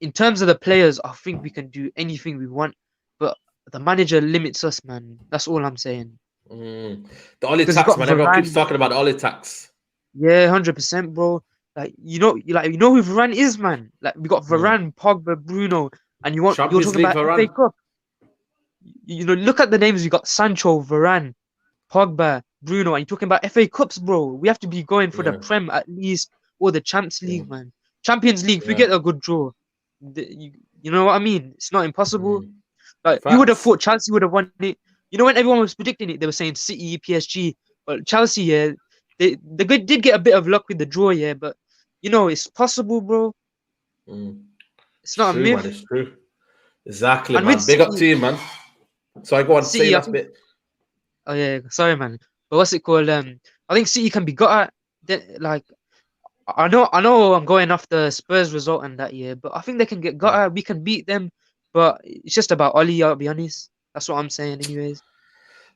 in terms of the players, I think we can do anything we want, but the manager limits us, man. That's all I'm saying. The Oli tax, man. Everyone keeps talking about the Oli tax. Yeah, 100%, bro. Like you know who Varane is, man. Like we got Varane, Pogba, Bruno, and you're talking about FA Cup. Look at the names we got: Sancho, Varane, Pogba, Bruno, and you're talking about FA Cups, bro. We have to be going for the Prem at least, or the Champions League, man. Champions League, if we get a good draw, you know what I mean? It's not impossible. Like you would have thought Chelsea would have won it. You know when everyone was predicting it, they were saying City, PSG, but Chelsea, they did get a bit of luck with the draw, but it's possible, bro. It's not a myth. Man, it's true. Exactly, and man. Big up to you, man. So I go on say that bit. Oh yeah, sorry, man. But what's it called? I think City can be got at. Like, I know I'm going off the Spurs result and that year, but I think they can get got at. We can beat them, but it's just about Oli. I'll be honest. That's what I'm saying, anyways.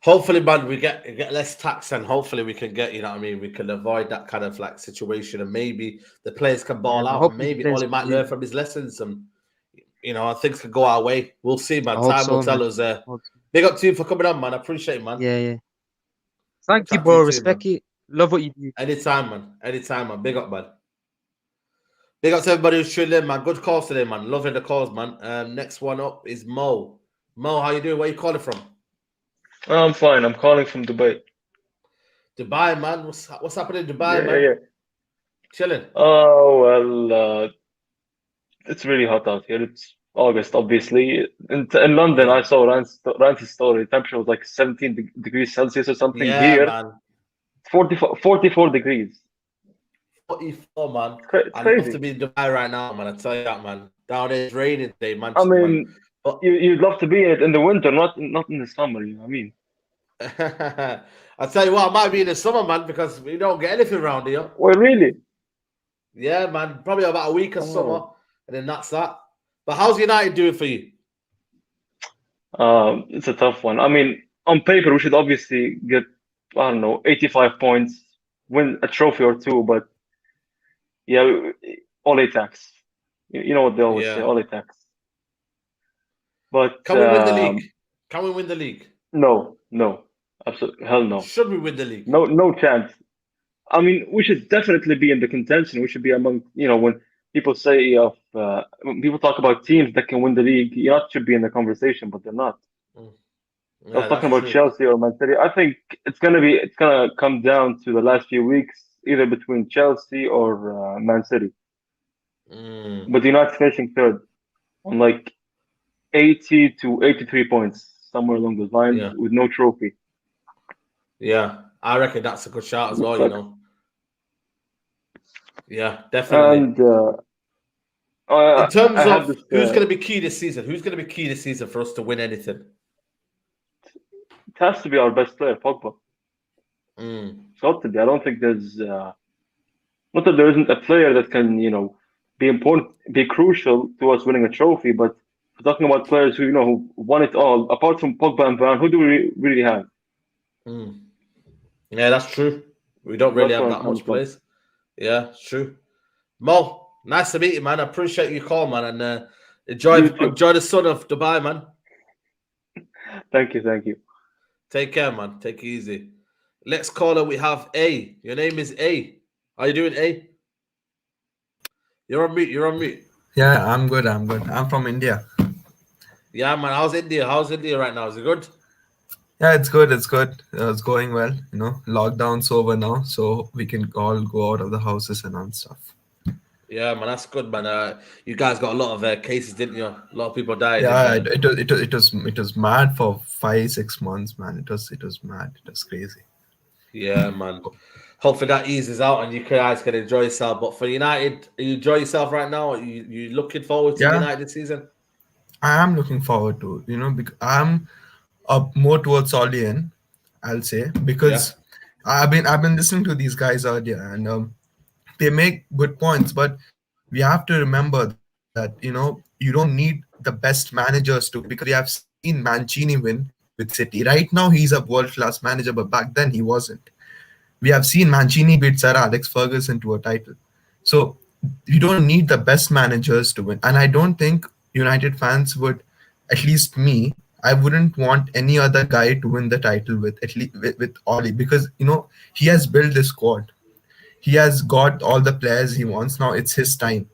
Hopefully, man, we get less tax and hopefully we can get, we can avoid that kind of like situation and maybe the players can ball out and maybe Oli might learn from his lessons and, things can go our way. We'll see, man. Time will tell us. Big up to you for coming on, man. I appreciate it, man. Yeah. Thank you, bro. Respect it. Love what you do. Anytime, man. Big up, man. Big up to everybody who's tuned in, man. Good calls today, man. Loving the calls, man. Next one up is Mo. Mo, how you doing? Where you calling from? I'm fine. I'm calling from Dubai. Dubai, man. What's happening in Dubai, man? Yeah. Chilling. Oh well, it's really hot out here. It's August, obviously. In London, I saw Rand's story. Temperature was like 17 degrees Celsius or something. Yeah, Here, man. 44 degrees. 44, man. It's I'd love crazy. to be in Dubai right now, man. I tell you that, man. Down here, it's raining today, I Manchester, man. mean, you'd love to be in it in the winter, not in the summer. You know what I mean? I tell you what, I might be in the summer, man, because we don't get anything around here. Well, really? Yeah, man. Probably about a week of Oh. summer, and then that's that. But how's United doing for you? It's a tough one. I mean, on paper, we should obviously get, I don't know, 85 points, win a trophy or two, but yeah, all tax. You know what they always say, all tax. But Can we win the league? Can we win the league? No, absolutely, hell no. Should we win the league? No chance. I mean, we should definitely be in the contention. We should be among, when people say when people talk about teams that can win the league, United should be in the conversation, but they're not. I was talking about Chelsea or Man City. I think it's gonna come down to the last few weeks, either between Chelsea or Man City. But United finishing third on like 80 to 83 points, somewhere along those lines, with no trophy. Yeah, I reckon that's a good shout as well. Yeah, definitely. And in terms I of who's going to be key this season, who's going to be key this season for us to win anything? It has to be our best player, Pogba. It's got to be. I don't think there's not that there isn't a player that can, be important, be crucial to us winning a trophy. But we're talking about players who, who won it all. Apart from Pogba and Varane, who do we really have? Yeah, that's true. We don't really have that much players. Yeah, it's true. Mo, nice to meet you, man. I appreciate your call, man, and enjoy the sun of Dubai, man. Thank you. Take care, man. Take it easy. Next caller, we have A. Your name is A. How you doing, A? You're on mute. Yeah, I'm good. I'm from India. Yeah, man. How's India? How's India right now? Is it good? Yeah, it's good. It's going well. Lockdown's over now, so we can all go out of the houses and all stuff. Yeah, man, that's good, man. You guys got a lot of cases, didn't you? A lot of people died. Yeah, it was mad for 5-6 months, man. It was mad. It was crazy. Yeah, man. Hopefully that eases out and you guys can enjoy yourself. But for United, are you enjoying yourself right now? Are you looking forward to United this season? I am looking forward to, because I'm more towards Solian, I'll say, because I've been listening to these guys earlier, and they make good points, but we have to remember that you don't need the best managers to, because we have seen Mancini win with City. Right now he's a world-class manager, but back then he wasn't. We have seen Mancini beat Sir Alex Ferguson to a title. So you don't need the best managers to win. And I don't think United fans would, at least me, I wouldn't want any other guy to win the title with Oli, because he has built this squad. He has got all the players he wants. Now it's his time.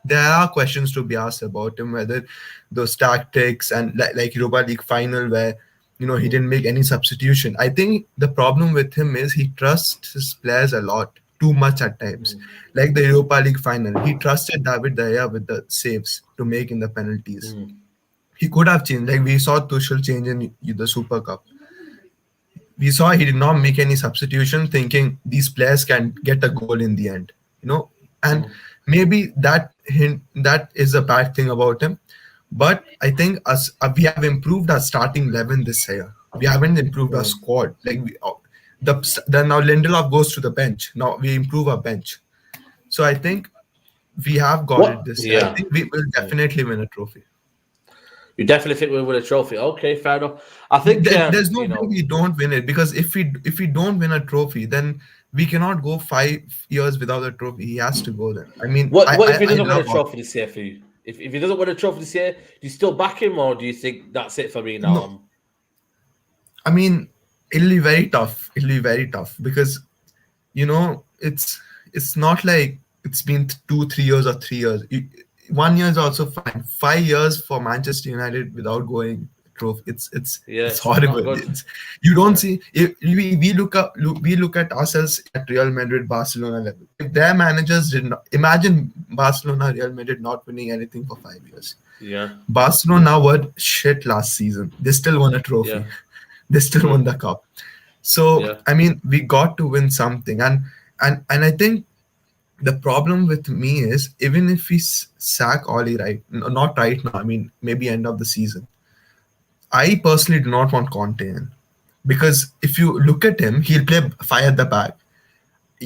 There are questions to be asked about him, whether those tactics and like Europa League final where he didn't make any substitution. I think the problem with him is he trusts his players a lot, too much at times. Like the Europa League final, he trusted David De Gea with the saves to make in the penalties. He could have changed. Like we saw Tuchel change in the Super Cup. We saw he did not make any substitution, thinking these players can get a goal in the end. And maybe that is a bad thing about him. But I think we have improved our starting 11 this year. We haven't improved our squad. Then now Lindelof goes to the bench. Now we improve our bench. So I think we have got it this year. I think we will definitely win a trophy. You definitely think we'll win a trophy? Okay, fair enough. I think there's no way we don't win it, because if we don't win a trophy, then we cannot go 5 years without a trophy. He has to go then. I mean, what if he doesn't win a trophy this year for you? If he doesn't win a trophy this year, do you still back him, or do you think that's it for me now? No. I mean, it'll be very tough. Because it's not like it's been 2-3 years or 3 years. 1 year is also fine. 5 years for Manchester United without going trophy. It's it's horrible. not good. You don't see if we look at ourselves at Real Madrid, Barcelona level. If their managers did not imagine Barcelona, Real Madrid not winning anything for 5 years. Yeah. Barcelona were shit last season. They still won a trophy. Yeah. They still won the cup. So Yeah. I mean, we got to win something, and I think the problem with me is even if we sack Oli not right now. I mean, maybe end of the season. I personally do not want Conte in because if you look at him, he'll play fire at the back.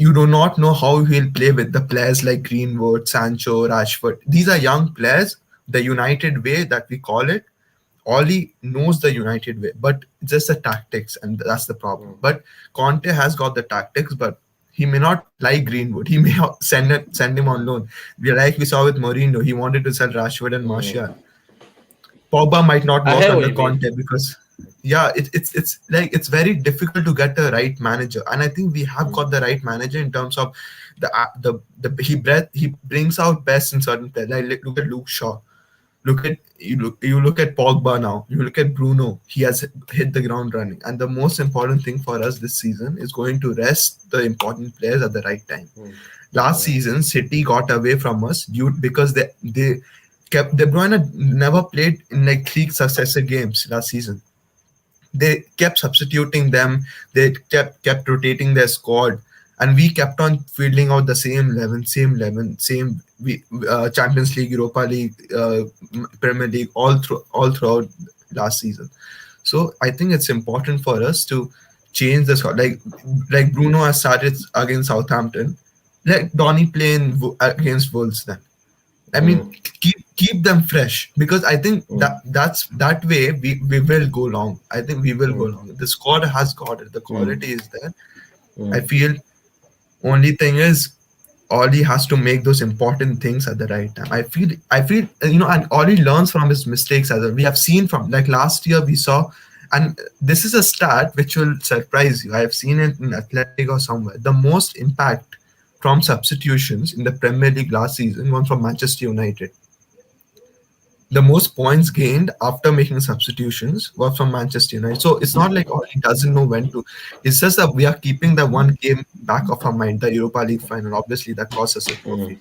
You do not know how he'll play with the players like Greenwood, Sancho, Rashford. These are young players. The United way that we call it, Oli knows the United way, but it's just the tactics, and that's the problem. But Conte has got the tactics, but he may not like Greenwood. He may send him on loan. Like we saw with Mourinho, he wanted to sell Rashford and Martial. Pogba might not I work hear what under you mean. Conte because it's like it's very difficult to get the right manager, and I think we have got the right manager in terms of he brings out best in certain players. Like look at Luke Shaw. You look at Pogba now. You look at Bruno. He has hit the ground running. And the most important thing for us this season is going to rest the important players at the right time. Last season, City got away from us because they kept De Bruyne never played in like 3 successive games last season. They kept substituting them. They kept rotating their squad, and we kept on fielding out the same 11, same Champions League, Europa League, Premier League, all throughout last season. So I think it's important for us to change the squad. Like Bruno has started against Southampton. Let Donny play against Wolves then. I mean, keep them fresh because I think that way we will go long. I think we will go long. The squad has got it. The quality is there. I feel only thing is Oli has to make those important things at the right time. I feel and Oli learns from his mistakes as well. We have seen from like last year we saw, and this is a stat which will surprise you. I have seen it in Athletic or somewhere. The most impact from substitutions in the Premier League last season was from Manchester United. The most points gained after making substitutions were from Manchester United. So it's not like he doesn't know when to. It's just that we are keeping the one game back of our mind, the Europa League final. Obviously, that costs us a trophy.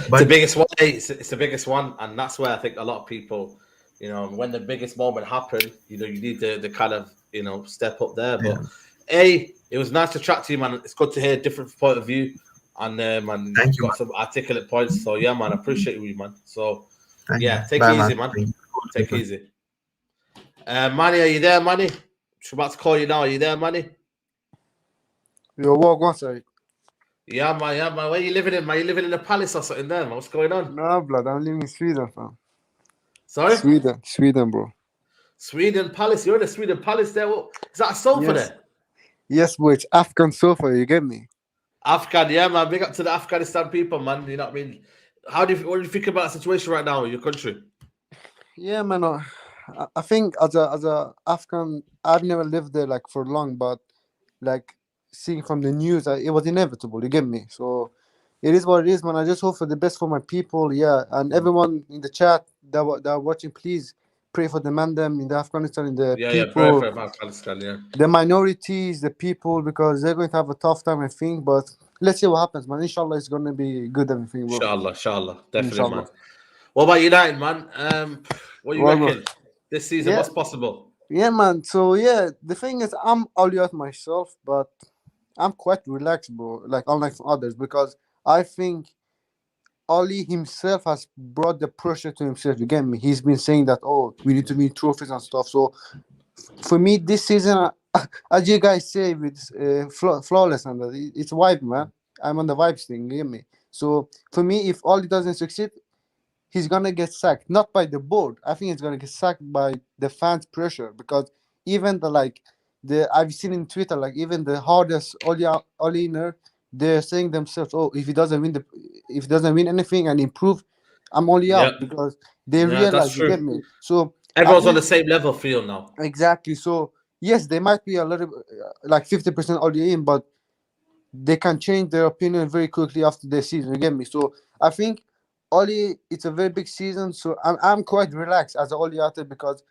But it's the biggest one. It's the biggest one, and that's where I think a lot of people, when the biggest moment happened, you need the kind of step up there. But it was nice to chat to you, man. It's good to hear a different point of view, and Thank you, got some articulate points. So yeah, man, I appreciate you, man. So. Thank yeah, you. take Bye, it easy, man. man. Take it easy. Manny, are you there, Manny? Just about to call you now. Are you there, Manny? Yo, what? Go on, sorry. Yeah, man. Where you living in, man? You living in a palace or something there, man? What's going on? Nah, blood. I'm living in Sweden, fam. Sorry? Sweden, bro. Sweden Palace. You're in the Sweden Palace there. What? Is that a sofa there? Yes, boy. It's Afghan sofa. You get me? Afghan, yeah, man. Big up to the Afghanistan people, man. You know what I mean? What do you think about the situation right now in your country? Yeah, man. I think as a Afghan, I've never lived there like for long, but like seeing from the news, it was inevitable. You get me? So it is what it is, man. I just hope for the best for my people. Yeah, and everyone in the chat that are watching, please pray for the mandem in the Afghanistan, in the people, pray for Afghanistan, yeah. the minorities, the people, because they're going to have a tough time, I think. But let's see what happens, man. Inshallah, it's going to be good, everything, bro. Inshallah. Definitely, Inshallah. man. What about United, man? What do you reckon this season? Yeah. What's possible? Yeah, man. So, yeah, the thing is, I'm all out myself, but I'm quite relaxed, bro. Like, unlike others, because I think Oli himself has brought the pressure to himself. You get me? He's been saying that, we need to win trophies and stuff. So, for me, this season, as you guys say, with flawless and that, it's vibe, man. I'm on the vibes thing, you get me? So for me, if Oli doesn't succeed, he's gonna get sacked. Not by the board. I think he's gonna get sacked by the fans' pressure, because even I've seen in Twitter, like even the hardest Oli-iner, they're saying themselves, if he doesn't win anything and improve, I'm only out, because they realize, you get me? So everyone's on the same level field now. Exactly. So yes, they might be a little like 50% already in, but they can change their opinion very quickly after their season. You get me? So I think Oli, it's a very big season. So I'm quite relaxed as an Oli artist, because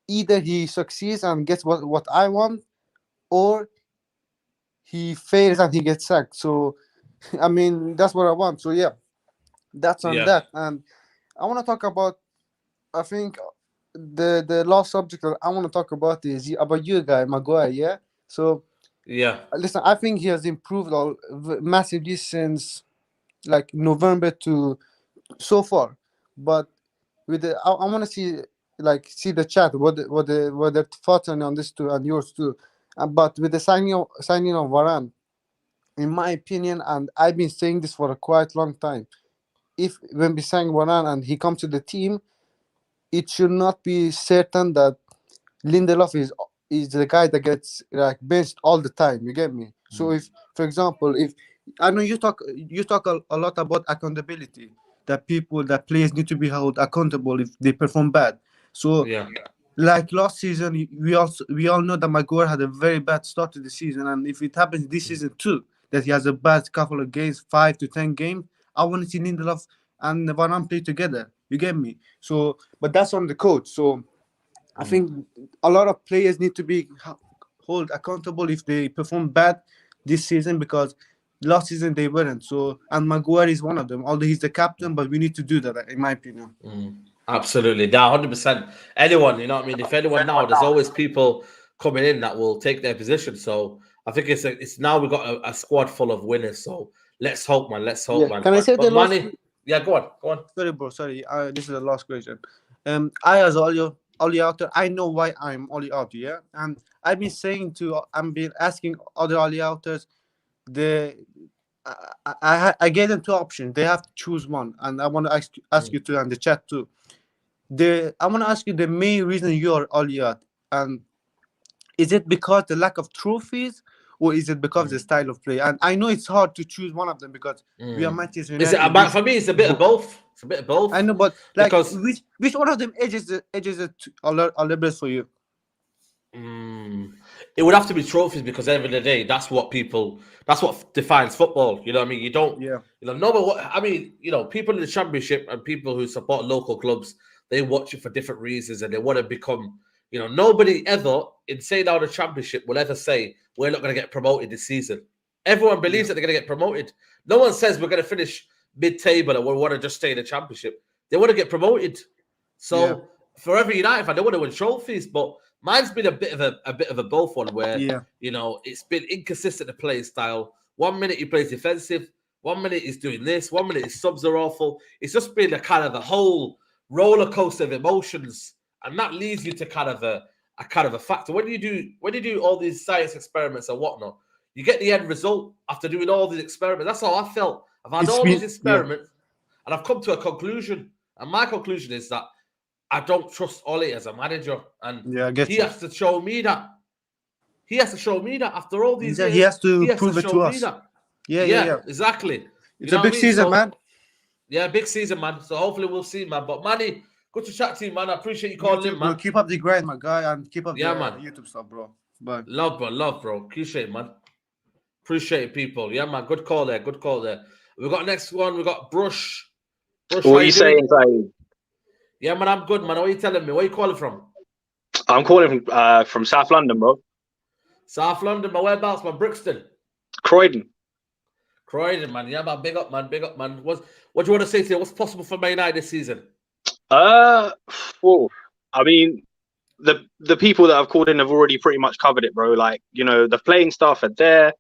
either he succeeds and gets what I want, or he fails and he gets sacked. So, I mean, that's what I want. So yeah, that's on that. And I want to talk about. I think the last subject that I want to talk about is about you guy Maguire. Yeah. So listen, I think he has improved massively since like November to so far. But with the, I want to see the chat what the thoughts on this too and yours too. But with the signing of Varane, in my opinion, and I've been saying this for a quite long time, if when we sign Varane and he comes to the team, it should not be certain that Lindelof is the guy that gets like benched all the time. You get me? So if, for example, if I know you talk a lot about accountability, that players need to be held accountable if they perform bad. So like last season, we all know that Maguire had a very bad start to the season, and if it happens this season too, that he has a bad couple of games, 5 to 10 games, I want to see Lindelof and Varane play together. You get me? So, but that's on the coach. So I think a lot of players need to be held accountable if they perform bad this season, because last season they weren't. So, and Maguire is one of them, although he's the captain, but we need to do that, in my opinion. Absolutely. Now, 100%. Anyone, you know what I mean? If anyone now, there's always people coming in that will take their position. So I think it's now we've got a squad full of winners. So let's hope, man. Let's hope, man. Can I say but the last? Yeah, go on. Sorry, bro. Sorry. This is the last question. I as Oli Outer, I know why I'm Oli Outer, yeah? And I've been asking other Oli Outers, I gave them 2 options. They have to choose one. And I want to ask you too, and the chat too. I want to ask you the main reason you're Oli Out. And is it because the lack of trophies, or is it because of the style of play? And I know it's hard to choose one of them because we are Manchester United. For me, it's a bit of both. It's a bit of both. I know, but like, because which one of them edges it a little bit for you? It would have to be trophies, because at the end of the day, that's what defines football. You know what I mean? You don't, you know, no matter what, I mean, you know, people in the Championship and people who support local clubs, they watch it for different reasons and they want to become, you know, nobody ever in saying now the Championship will ever say we're not going to get promoted this season. Everyone believes that they're going to get promoted. No one says we're going to finish mid-table and we want to just stay in the Championship. They want to get promoted. So for every United fan, they want to win trophies, but mine's been a bit of a both one where you know, it's been inconsistent, the play style. 1 minute he plays defensive, 1 minute he's doing this, 1 minute his subs are awful. It's just been a kind of a whole roller coaster of emotions, and that leads you to kind of a factor. When you do all these science experiments and whatnot, you get the end result after doing all these experiments. That's how I felt. I've had all these experiments, and I've come to a conclusion. And my conclusion is that I don't trust Ole as a manager, and he has to show me that. He has to show me that after all these years. He has to prove it to us. Yeah, exactly. It's a big season, man. Yeah, big season, man. So hopefully we'll see, man. But Manny, good to chat to you, man. I appreciate you calling in, man. Bro, keep up the grind, my guy, and keep up the man. YouTube stuff, bro. Bye. Love, bro. Appreciate it, man. Appreciate it, people. Yeah, man. Good call there. We got next one. We got Brush. What are you saying, Saeed? Yeah, man, I'm good, man. What are you telling me? Where are you calling from? I'm calling from South London, bro. South London, my whereabouts, man? Brixton. Croydon, man. Yeah, man. Big up, man. What do you want to say to you? What's possible for Man United this season? Well, I mean, the people that I've called in have already pretty much covered it, bro. Like, you know, the playing staff are there.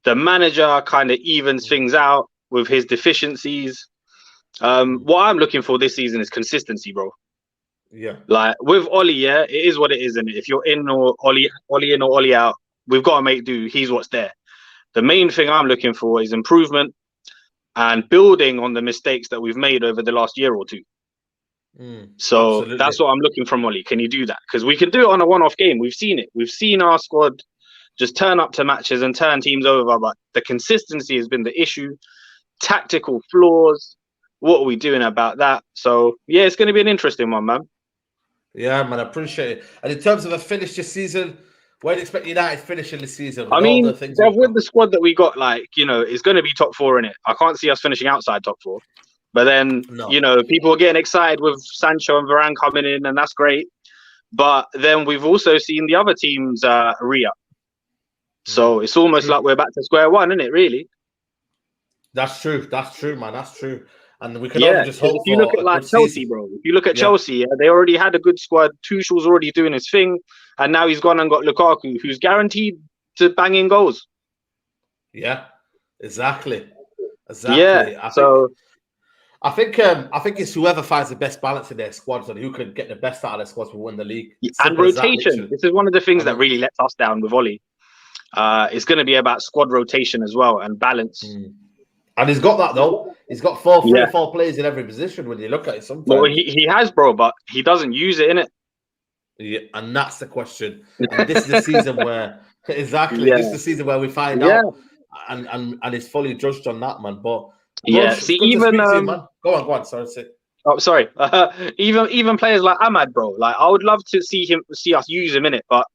The manager kind of evens things out with his deficiencies. What I'm looking for this season is consistency, bro. Yeah. Like with Oli, it is what it is, isn't it? If you're in or Oli in or Oli out, we've got to make do. He's what's there. The main thing I'm looking for is improvement and building on the mistakes that we've made over the last year or two. So absolutely. That's what I'm looking from Oli. Can you do that? Because we can do it on a one-off game. We've seen it. We've seen our squad just turn up to matches and turn teams over, but the consistency has been the issue. Tactical flaws. What are we doing about that? So yeah, it's going to be an interesting one, man. Yeah, man, I appreciate it. And in terms of a finish this season, where do you expect United finishing this season? I mean, with the squad that we got, like, you know, it's going to be top 4 in it. I can't see us finishing outside top 4. But then, you know, people are getting excited with Sancho and Varane coming in, and that's great. But then we've also seen the other teams re-up. So it's almost like we're back to square one, isn't it, really? That's true. That's true, man. That's true. And we can only just 'cause hope if you look for at a like good Chelsea, season. bro, if you look at Yeah. Chelsea, they already had a good squad. Tuchel's already doing his thing, and now he's gone and got Lukaku, who's guaranteed to bang in goals. Yeah, exactly. Yeah, I think it's whoever finds the best balance in their squads and who can get the best out of their squads will win the league. and Simple as that, rotation. literally. This is one of the things that really lets us down with Ollie. It's going to be about squad rotation as well and balance. And he's got that though. He's got three Yeah. or four players in every position when you look at it sometimes. Well, he has, bro, but he doesn't use it, innit? Yeah, and that's the question. And this is the season where exactly Yeah. this is the season where we find Yeah. out and it's fully judged on that, man. But Yeah, Bruce, see, it's good to even speak to you, man. Go on, sorry. Oh, sorry. Even players like Ahmad, bro. Like, I would love to see us use him in it, but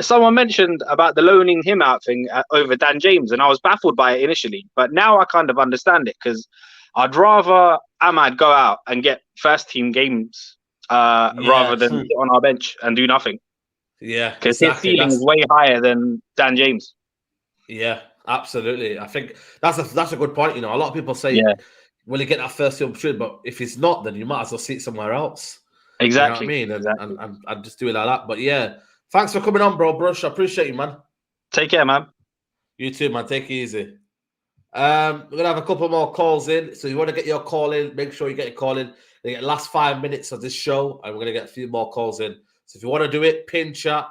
someone mentioned about the loaning him out thing over Dan James, and I was baffled by it initially, but now I kind of understand it because I'd rather Ahmad go out and get first team games rather than true. sit on our bench and do nothing. Yeah, Because exactly. his ceiling is way higher than Dan James. Yeah, absolutely. I think that's a good point. You know, a lot of people say, will he get that first team opportunity? But if he's not, then you might as well see it somewhere else. Exactly. You know what I mean? And just do it like that. But yeah, thanks for coming on, bro. Brush, I appreciate you, man. Take care, man. You too, man. Take it easy. We're gonna have a couple more calls in. So you want to get your call in, make sure you get your call in. They get the last 5 minutes of this show, and we're gonna get a few more calls in. So if you want to do it, pin chat,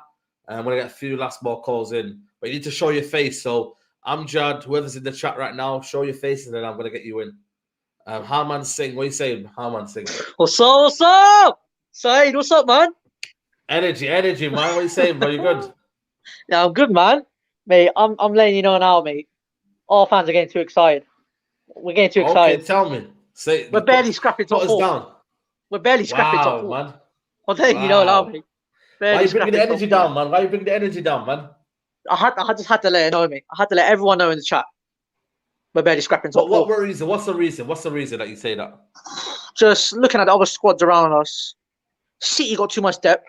and we're gonna get a few more calls in. But you need to show your face. So Amjad, whoever's in the chat right now, show your face, and then I'm gonna get you in. Harman Singh, what are you saying? Harman Singh. What's up? Saeed, what's up, man? Energy, man. What are you saying, bro? You good? Yeah, I'm good, man. Mate, I'm letting you know now, mate. All fans are getting too excited. We're getting too excited. Okay, tell me. We're barely scrapping top four. Down. We're barely scrapping top four. Man. I'm letting you know now, mate. Why are you bringing the energy down, man? Why are you bringing the energy down, man? I just had to let it know, mate. I had to let everyone know in the chat. We're barely scrapping top four. What reason? What's the reason? What's the reason that you say that? Just looking at the other squads around us. City got too much depth.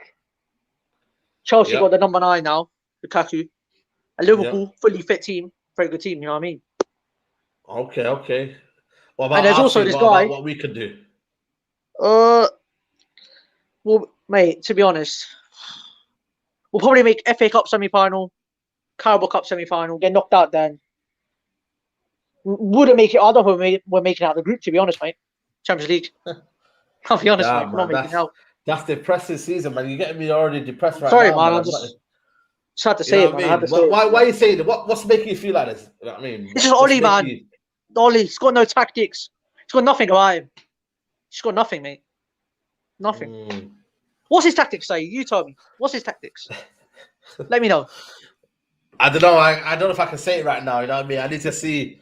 Chelsea got the number 9 now, Lukaku. And Liverpool, fully fit team, very good team. You know what I mean? Okay. What about and there's also this guy. What we could do? Well, mate, to be honest, we'll probably make FA Cup semi-final, Carabao Cup semi-final, get knocked out then. Wouldn't make it. I don't know if we're making out of the group, to be honest, mate. Champions League. I'll be honest, mate. We're not making out. That's depressing season, man. You're getting me already depressed right Sorry, now. man. I just had to say it, man. Why are you saying that? What's making you feel like this? You know what I mean? It's just Ollie, man. Ollie, he's got no tactics. He's got nothing about him. He's got nothing, mate. Nothing. What's his tactics, say? You tell me. What's his tactics? Let me know. I don't know. I don't know if I can say it right now. You know what I mean? I need to see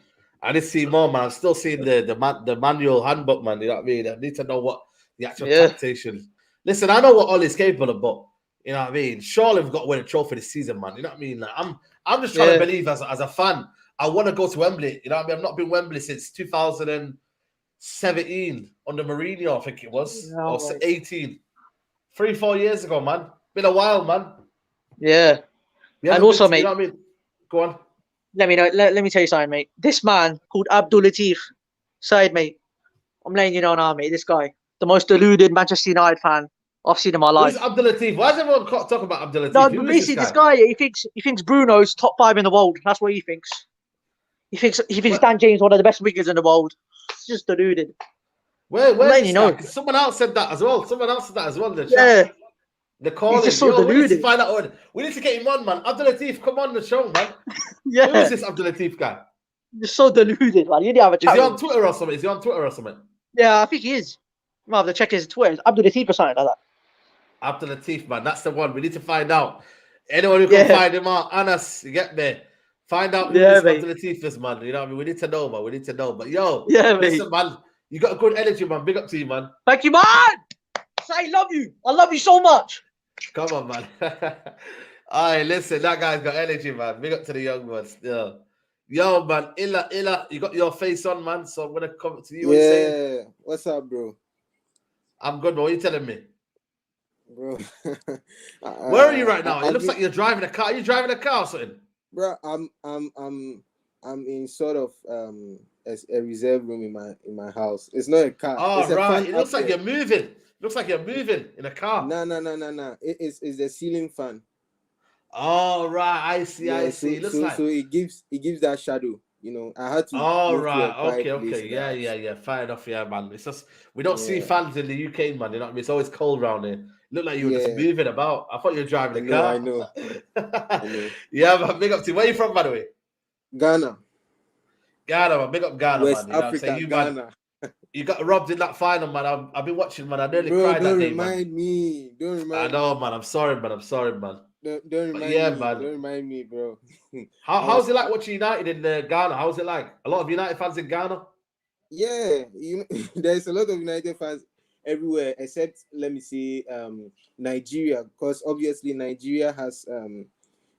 more, man. I'm still seeing the manual handbook, man. You know what I mean? I need to know what the actual tactician. Listen, I know what Ollie's capable of, but you know what I mean? Surely we've got to win a trophy this season, man. You know what I mean? Like, I'm just trying to believe as a fan. I want to go to Wembley. You know what I mean? I've not been Wembley since 2017 under Mourinho, I think it was. Or 18. 3-4 years ago, man. Been a while, man. Yeah. And also, mate. You know what I mean? Go on. Let me know. Let me tell you something, mate. This man called Abdul Latif, side mate. I'm letting you know now, mate. This guy, the most deluded Manchester United fan I've seen in my life. Who's Abdul Latif? Why is everyone talking about Abdul Latif? No, but basically, this guy, he thinks Bruno's top 5 in the world. That's what he thinks. He thinks Dan James one of the best wingers in the world. It's just deluded. Where letting you know. Someone else said that as well. In the chat. Yeah. The calling. He's just so deluded. We need to find out. We need to get him on, man. Abdul Latif, come on the show, man. Yeah. Who is this Abdul Latif guy? You're so deluded, man. You need to have a chat. Is he on Twitter or something? Yeah, I think he is. You might have to check his Twitter. It's Abdul Latif or something like that. Abdul Latif, man. That's the one. We need to find out. Anyone who can find him out, Anas, you get me. Find out who this Abdul Latif is, man. You know what I mean? We need to know, man. We need to know. But yo, listen, man. You got a good energy, man. Big up to you, man. Thank you, man. I love you. I love you so much. Come on, man. All right, listen. That guy's got energy, man. Big up to the young ones. Yeah. Yo, man. Illa, you got your face on, man. So I'm going to come to you. Yeah. What's up, bro? I'm good, bro. What are you telling me? bro. Where are you right now? It looks been, like you're driving a car. Are you driving a car or something? bro. I'm in sort of a reserve room in my house. It's not a car. Oh, It's a right. fan It looks like there. you're moving. Looks like you're moving in a car. No. It's a ceiling fan. Oh, right. I see. Yeah, I see. Looks like. so it gives that shadow. You know, I had to Oh, move to a right. quiet Okay. place in the house. Yeah. Fair enough. Yeah, man. It's just we don't see Yeah. fans in the UK, man. You know what I mean? It's always cold around here. Look like you were just Yeah. moving about. I thought you were driving a car. I know. Yeah, man. Big up to where you from, by the way? Ghana, man. Big up Ghana, West man. You know what I'm Africa, saying? Man, Ghana. you got robbed in that final, man. I've been watching, man. I nearly Bro, cried that don't day, remind man. me. Don't remind I know, man. I'm sorry, man. Don't But remind yeah, me. man. Don't remind me, bro. How's it like watching United in Ghana? How's it like? A lot of United fans in Ghana? Yeah, there's a lot of United fans everywhere, except let me say Nigeria, because obviously Nigeria has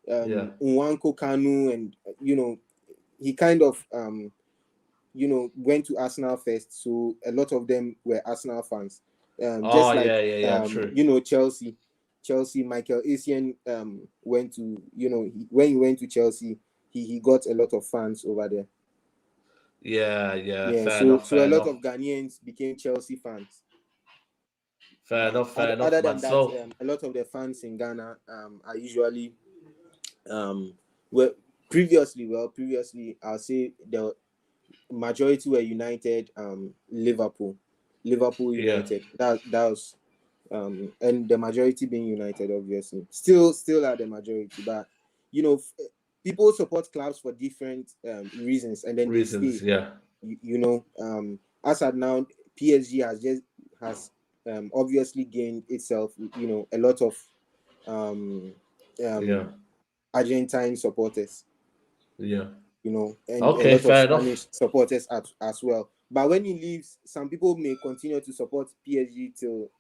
Nwankwo Kanu, and he kind of went to Arsenal first, so a lot of them were Arsenal fans. Just like true. Chelsea, Michael Essien went to when he went to Chelsea, he got a lot of fans over there. Yeah. Fair So enough. a lot of Ghanaians became Chelsea fans. Fair enough, Other man. than that, a lot of the fans in Ghana are usually previously I'll say the majority were United, Liverpool United. That was and the majority being United, obviously. Still are the majority, but people support clubs for different reasons, and then they stay. As at now, PSG has obviously gained itself, a lot of Argentine supporters. And Okay, a lot fair of enough. Spanish supporters as well. But when he leaves, some people may continue to support PSG till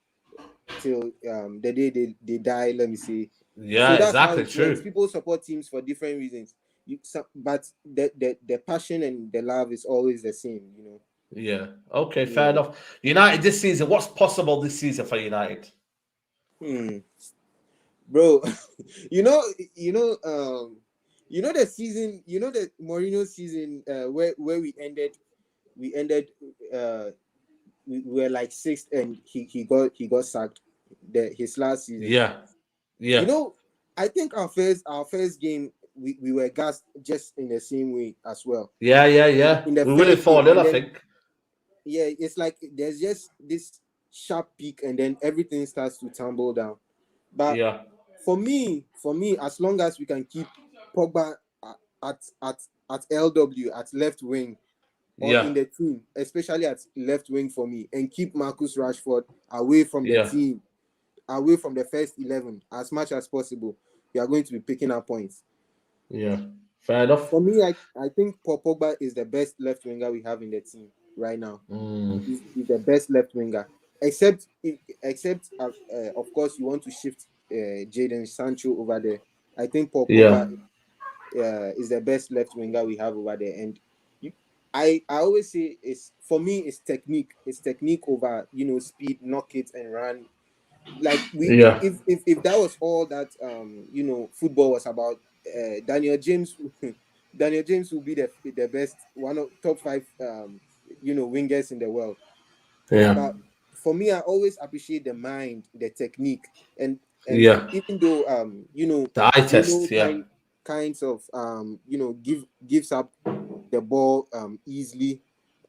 the day they die. Let me say. Yeah, So that's exactly, how it true. works. People support teams for different reasons. But the passion and the love is always the same. Yeah. Okay, fair enough. United this season. What's possible this season for United? Bro, the season, the Mourinho season, where we ended, we were like sixth, and he got sacked. His last season. Yeah. I think our first game we were gassed just in the same way as well. Yeah. In the We will first 4-0, game, I think. Yeah, it's like there's just this sharp peak, and then everything starts to tumble down. But for me, as long as we can keep Pogba at LW at left wing or in the team, especially at left wing for me, and keep Marcus Rashford away from the team, away from the first 11 as much as possible, we are going to be picking up points. Yeah, fair enough. For me, I think Paul Pogba is the best left winger we have in the team right now. He's the best left winger, except of course you want to shift Jadon Sancho over there. I think Paul Pogba is the best left winger we have over there, and I always say for me it's technique. It's technique over speed, knock it and run. Like if that was all that football was about, Daniel James will be the best, one of top 5 wingers in the world. But for me, I always appreciate the mind, the technique, and even though the eye test, kinds of gives up the ball easily,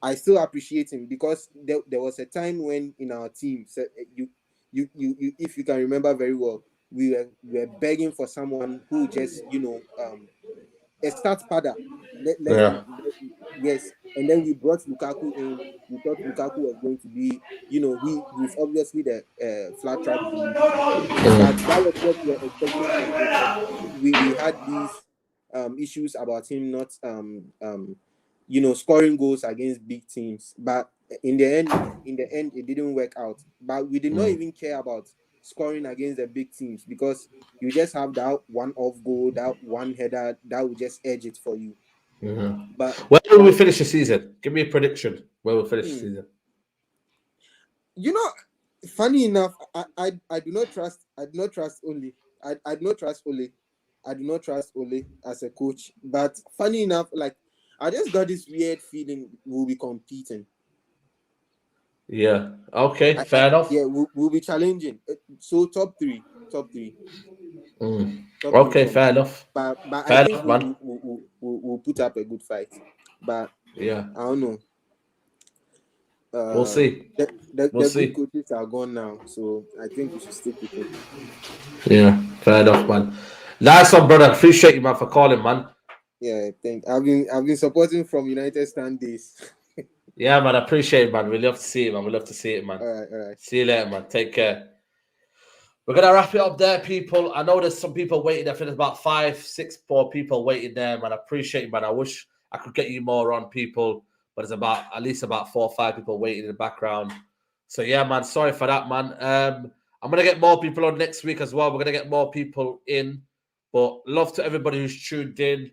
I still appreciate him, because there was a time when in our team, you if you can remember very well, we were begging for someone who just a start padder. Yes, and then we brought Lukaku in. We thought Lukaku was going to be, he's obviously the flat track police, but that was what we were expecting from him. And we had these issues about him not scoring goals against big teams. But in the end it didn't work out. But we did not even care about scoring against the big teams, because you just have that one off goal, that one header that will just edge it for you. But where will we finish the season? Give me a prediction where we'll finish the season. funny enough, I do not trust Ole. I do not trust Ole. I do not trust Ole as a coach. But funny enough, like I just got this weird feeling we'll be competing. Yeah. Okay. Fair enough. Yeah, we'll be challenging. So top three. Top Okay. three Fair enough. But fair I think enough, man. we'll put up a good fight. But yeah, I don't know. We'll see. The We'll good see. coaches are gone now, so I think we should stick with it. Yeah. Fair enough, man. Nice one, brother. Appreciate you, man, for calling, man. Yeah, I've been supporting from United Stand days. Yeah, man. I appreciate it, man. We love to see it, man. We love to see it, man. All right. See you later, man. Take care. We're gonna wrap it up there, people. I know there's some people waiting. I think there's about 5, 6 more people waiting there, man. I appreciate it, man. I wish I could get you more on, people, but there's at least about 4 or 5 people waiting in the background. So yeah, man. Sorry for that, man. I'm gonna get more people on next week as well. We're gonna get more people in, but love to everybody who's tuned in.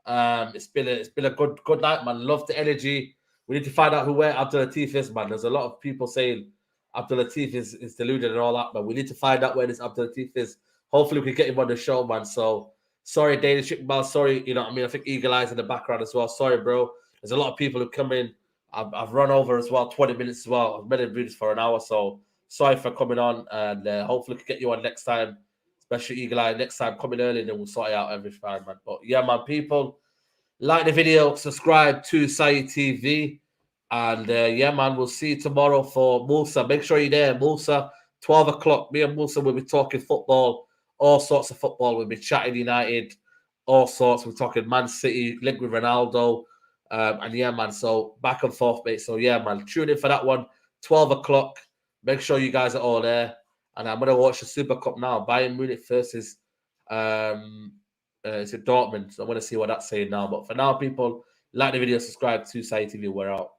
It's been a good night, man. Love the energy. We need to find out where Abdul Latif is, man. There's a lot of people saying Abdul Latif is deluded and all that, but we need to find out where this Abdul Latif is. Hopefully, we can get him on the show, man. So, sorry, Danish Chickball. Sorry, you know what I mean? I think Eagle Eyes in the background as well. Sorry, bro. There's a lot of people who come in. I've run over as well, 20 minutes as well. I've been in videos for an hour, so sorry for coming on, and hopefully we can get you on next time, especially Eagle Eye. Next time, coming early, and then we'll sort it out every time, man. But yeah, man, people, like the video, subscribe to Sai TV. And yeah, man, we'll see you tomorrow for Musa. Make sure you're there, Musa. 12 o'clock. Me and Musa will be talking football, all sorts of football. We'll be chatting United, all sorts. We're talking Man City, linked with Ronaldo. And yeah, man, so back and forth, mate. So yeah, man, tune in for that one. 12 o'clock. Make sure you guys are all there. And I'm going to watch the Super Cup now. Bayern Munich versus it's Dortmund. So I want to see what that's saying now. But for now, people, like the video, subscribe to Sai TV. We're out.